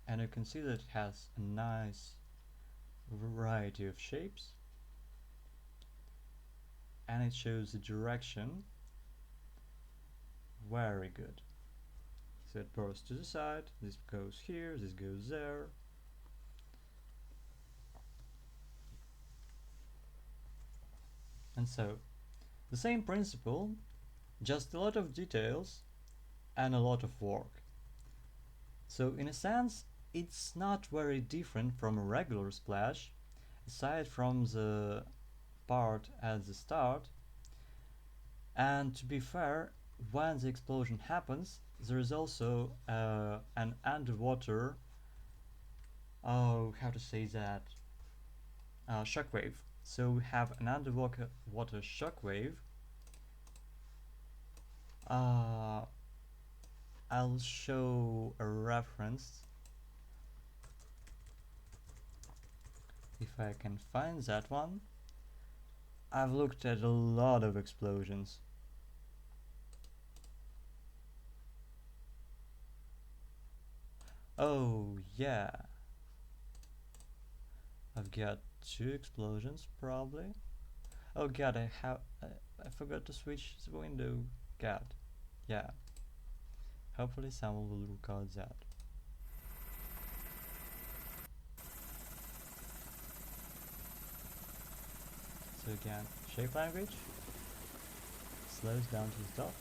and you can see that it has a nice variety of shapes, and it shows the direction very good. So it goes to the side, this goes here, this goes there. And so, the same principle, just a lot of details and a lot of work. So in a sense, it's not very different from a regular splash, aside from the part at the start. And to be fair, when the explosion happens, there is also an underwater, how to say that, shockwave. So we have an underwater shockwave. I'll show a reference if I can find that one. I've looked at a lot of explosions. Oh yeah, I've got 2 explosions probably. Oh god, I forgot to switch the window. God, yeah. Hopefully someone will record that. So again, shape language slows down to stop.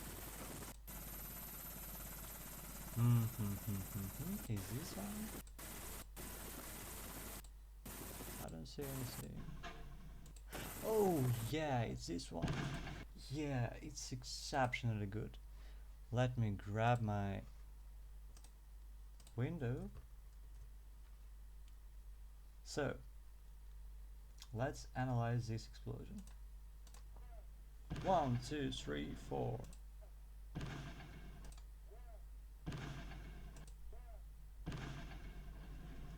Is this one? I don't see anything. Oh yeah, it's this one. Yeah, it's exceptionally good. Let me grab my window. So, let's analyze this explosion. 1, 2, 3, 4.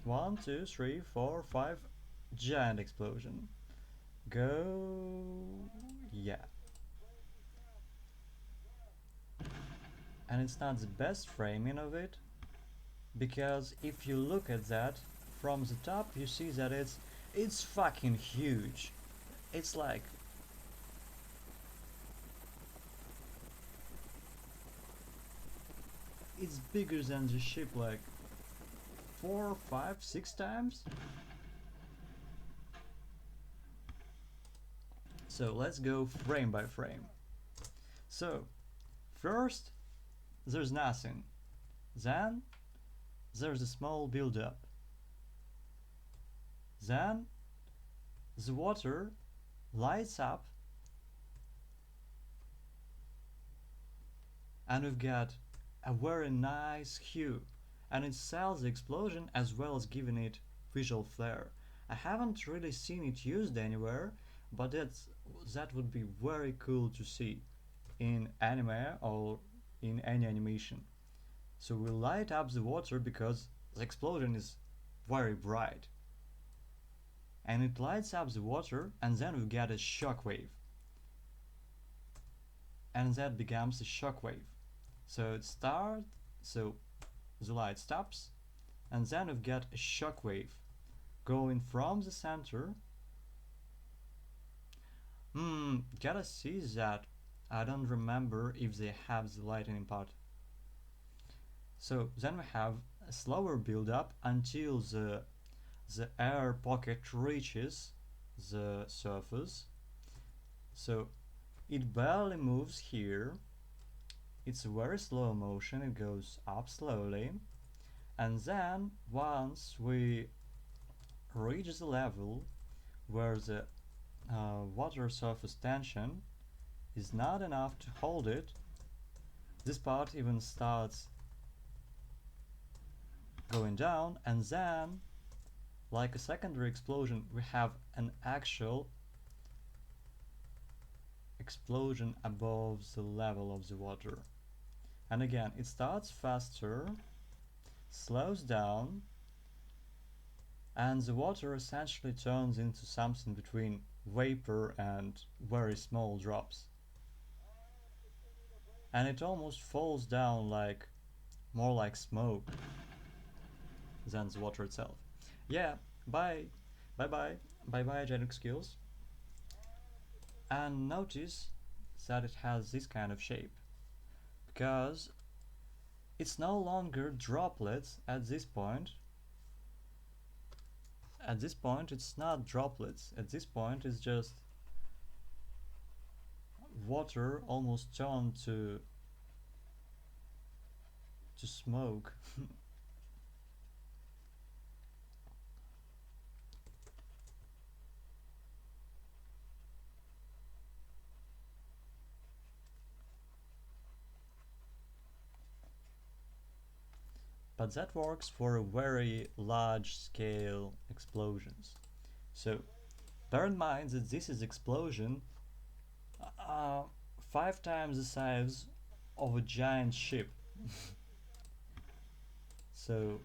One, two, three, four, five. Giant explosion. Go. Yeah. And it's not the best framing of it, because if you look at that from the top, you see that it's fucking huge. It's like it's bigger than the ship, like 4, 5, 6 times. So let's go frame by frame. So first there's nothing, then there's a small build-up, then the water lights up, and we've got a very nice hue, and it sells the explosion as well as giving it visual flair. I haven't really seen it used anywhere, but that would be very cool to see in anime or in any animation. So we light up the water because the explosion is very bright, and it lights up the water, and then we get a shockwave, and that becomes a shockwave. So it starts, so the light stops, and then we've got a shockwave going from the center. Gotta see that. I don't remember if they have the lightning part. So then we have a slower build up until the air pocket reaches the surface. So it barely moves here. It's a very slow motion, it goes up slowly, and then once we reach the level where the water surface tension is not enough to hold it, this part even starts going down, and then, like a secondary explosion, we have an actual explosion above the level of the water. And again, it starts faster, slows down, and the water essentially turns into something between vapor and very small drops. And it almost falls down like more like smoke than the water itself. Yeah, bye bye Agenic skills. And notice that it has this kind of shape, because it's no longer droplets at this point. At this point it's not droplets, at this point it's just water almost turned to smoke. But that works for very large scale explosions. So bear in mind that this is explosion 5 times the size of a giant ship. So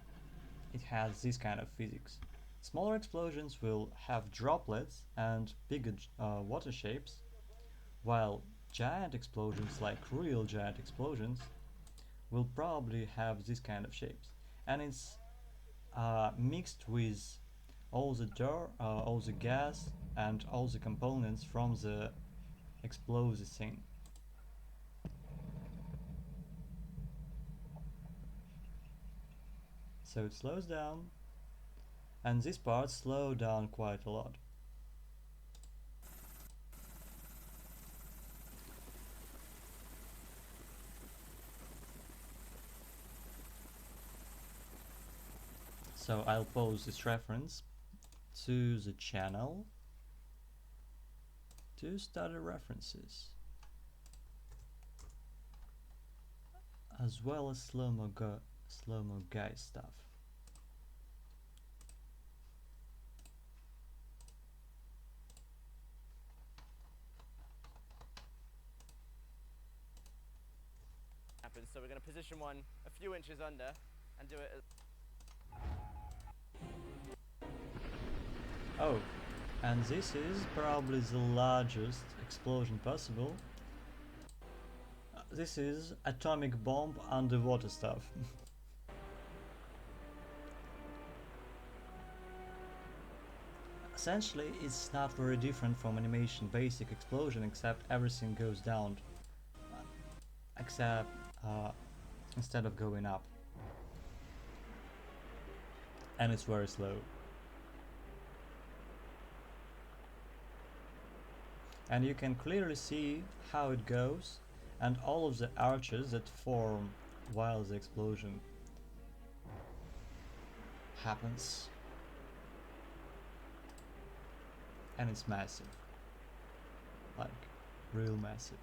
it has this kind of physics. Smaller explosions will have droplets and bigger water shapes, while giant explosions, like real giant explosions, will probably have this kind of shapes. And it's mixed with all the dirt, all the gas, and all the components from the explosive thing. So it slows down, and this part slowed down quite a lot. So I'll post this reference to the channel to study references, as well as slow-mo guy stuff. Happens. So we're going to position one a few inches under and do it as Oh, and this is probably the largest explosion possible. This is atomic bomb underwater stuff. Essentially, it's not very different from animation basic explosion, except everything goes down, except instead of going up, and it's very slow. And you can clearly see how it goes and all of the arches that form while the explosion happens. And it's massive, like real massive.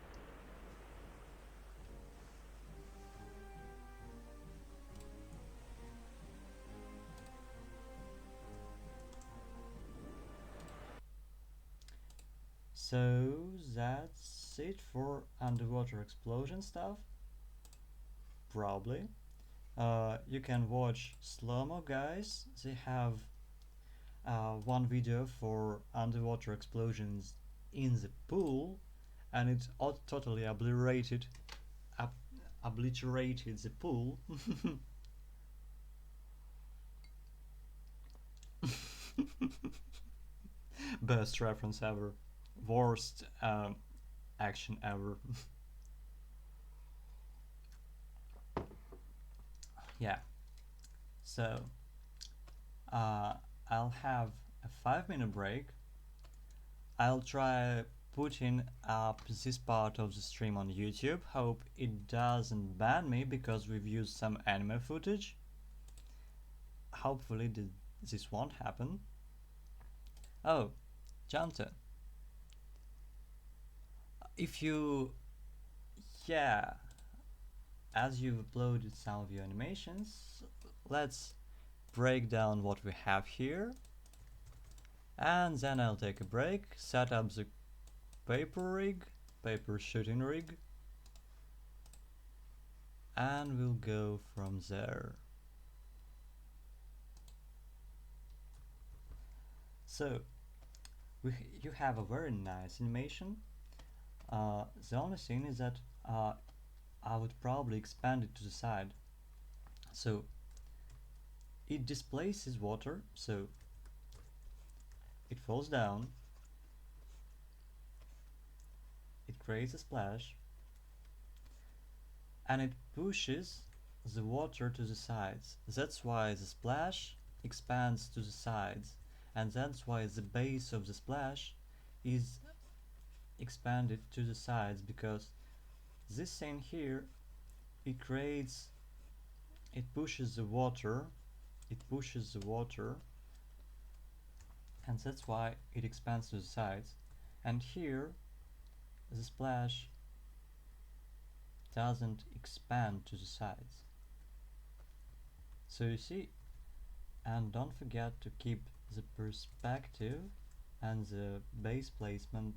So that's it for underwater explosion stuff. Probably. You can watch Slow-Mo Guys. They have one video for underwater explosions in the pool, and it totally obliterated the pool. Best reference ever. Worst action ever. Yeah. So I'll have a 5-minute break. I'll try putting up this part of the stream on YouTube. Hope it doesn't ban me because we've used some anime footage. Hopefully this won't happen. Oh, Jante. if you, yeah, as you've uploaded some of your animations, let's break down what we have here, and then I'll take a break, set up the paper shooting rig, and we'll go from there. So you have a very nice animation. The only thing is that I would probably expand it to the side. So it displaces water, so it falls down, it creates a splash, and it pushes the water to the sides. That's why the splash expands to the sides, and that's why the base of the splash is expanded to the sides, because this thing here, it pushes the water, and that's why it expands to the sides. And here the splash doesn't expand to the sides. So you see, and don't forget to keep the perspective and the base placement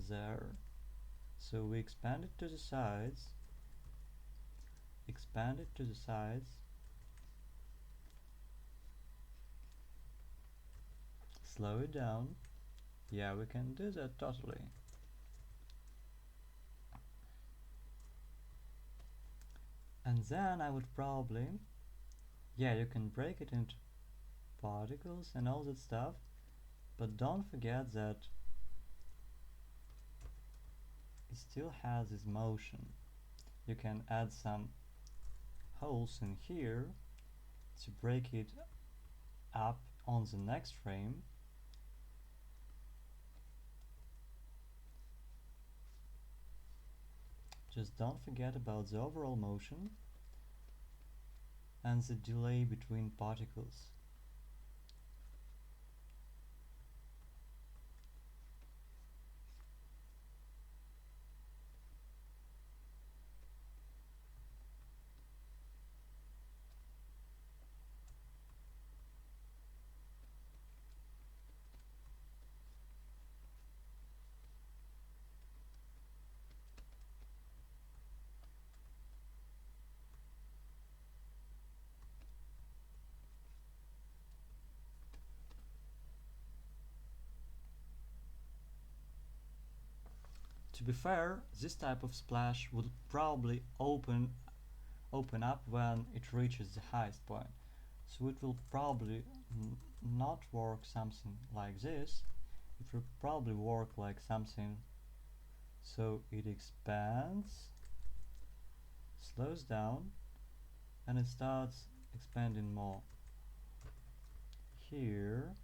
there. So we expand it to the sides, slow it down. Yeah, we can do that totally. And then I would probably, yeah, you can break it into particles and all that stuff, but don't forget that it still has this motion. You can add some holes in here to break it up on the next frame. Just don't forget about the overall motion and the delay between particles. To be fair, this type of splash would probably open up when it reaches the highest point. So it will probably not work something like this. It will probably work like something so it expands, slows down, and it starts expanding more. Here,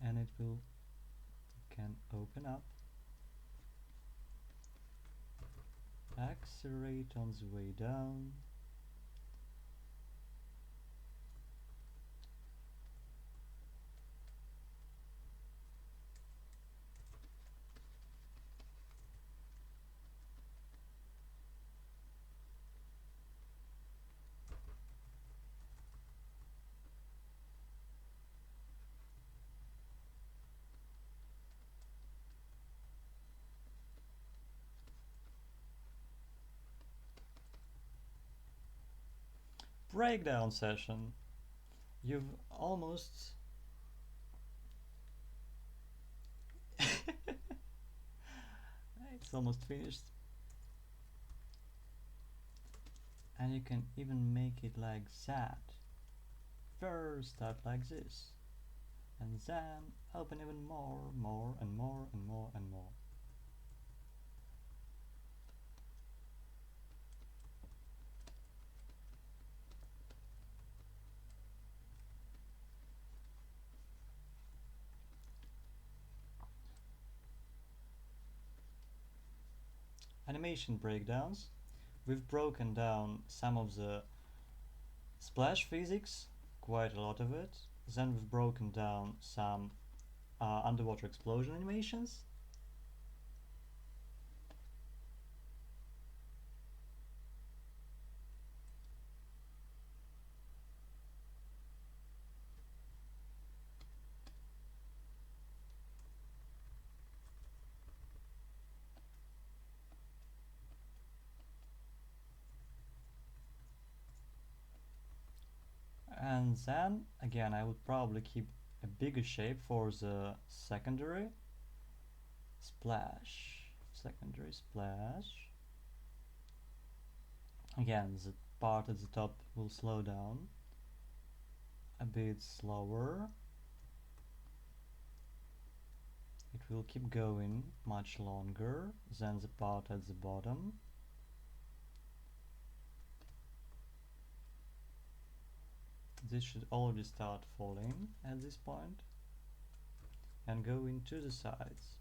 and it can open up, accelerate on the way down, breakdown session. You've almost it's almost finished, and you can even make it like that. First start like this, and then open even more and more and more. animation breakdowns. We've broken down some of the splash physics, quite a lot of it. Then we've broken down some underwater explosion animations. And then again I would probably keep a bigger shape for the secondary splash. Again, the part at the top will slow down a bit slower. It will keep going much longer than the part at the bottom. This should already start falling at this point and go into the sides.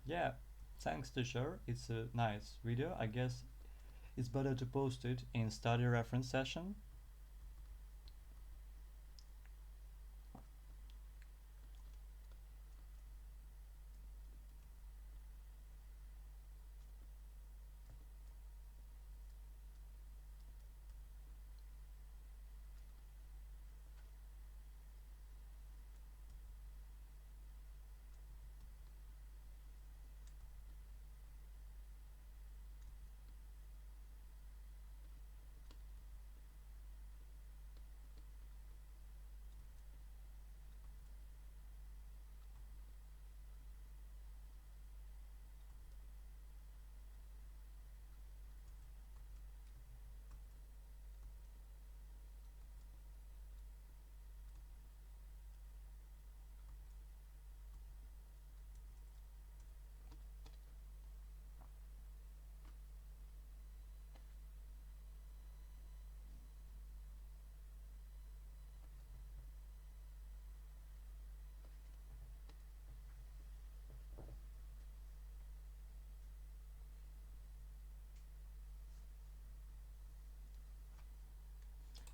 Yeah, thanks teacher, it's a nice video. I guess it's better to post it in study reference session.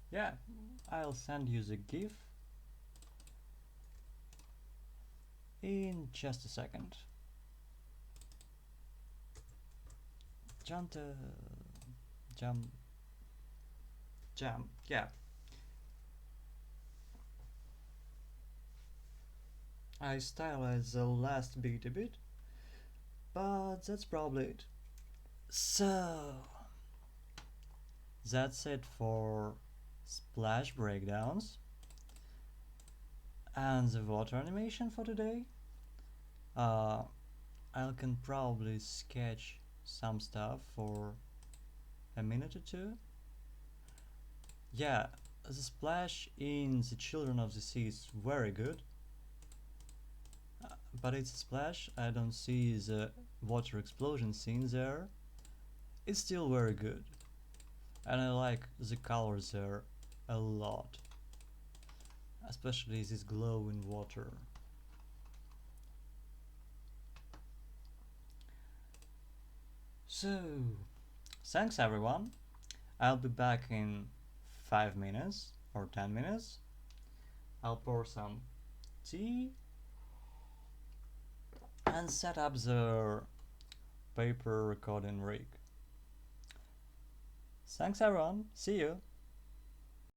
Yeah, I'll send you the GIF in just a second. Jump, yeah. I stylized the last bit a bit, but that's probably it. So, that's it for splash breakdowns and the water animation for today. I can probably sketch some stuff for a minute or two. Yeah, the splash in The Children of the Sea is very good, but it's a splash. I don't see the water explosion scene there. It's still very good, and I like the colors there a lot, especially this glow in water. So, thanks everyone. I'll be back in 5 minutes or 10 minutes. I'll pour some tea and set up the paper recording rig. Thanks everyone. See you.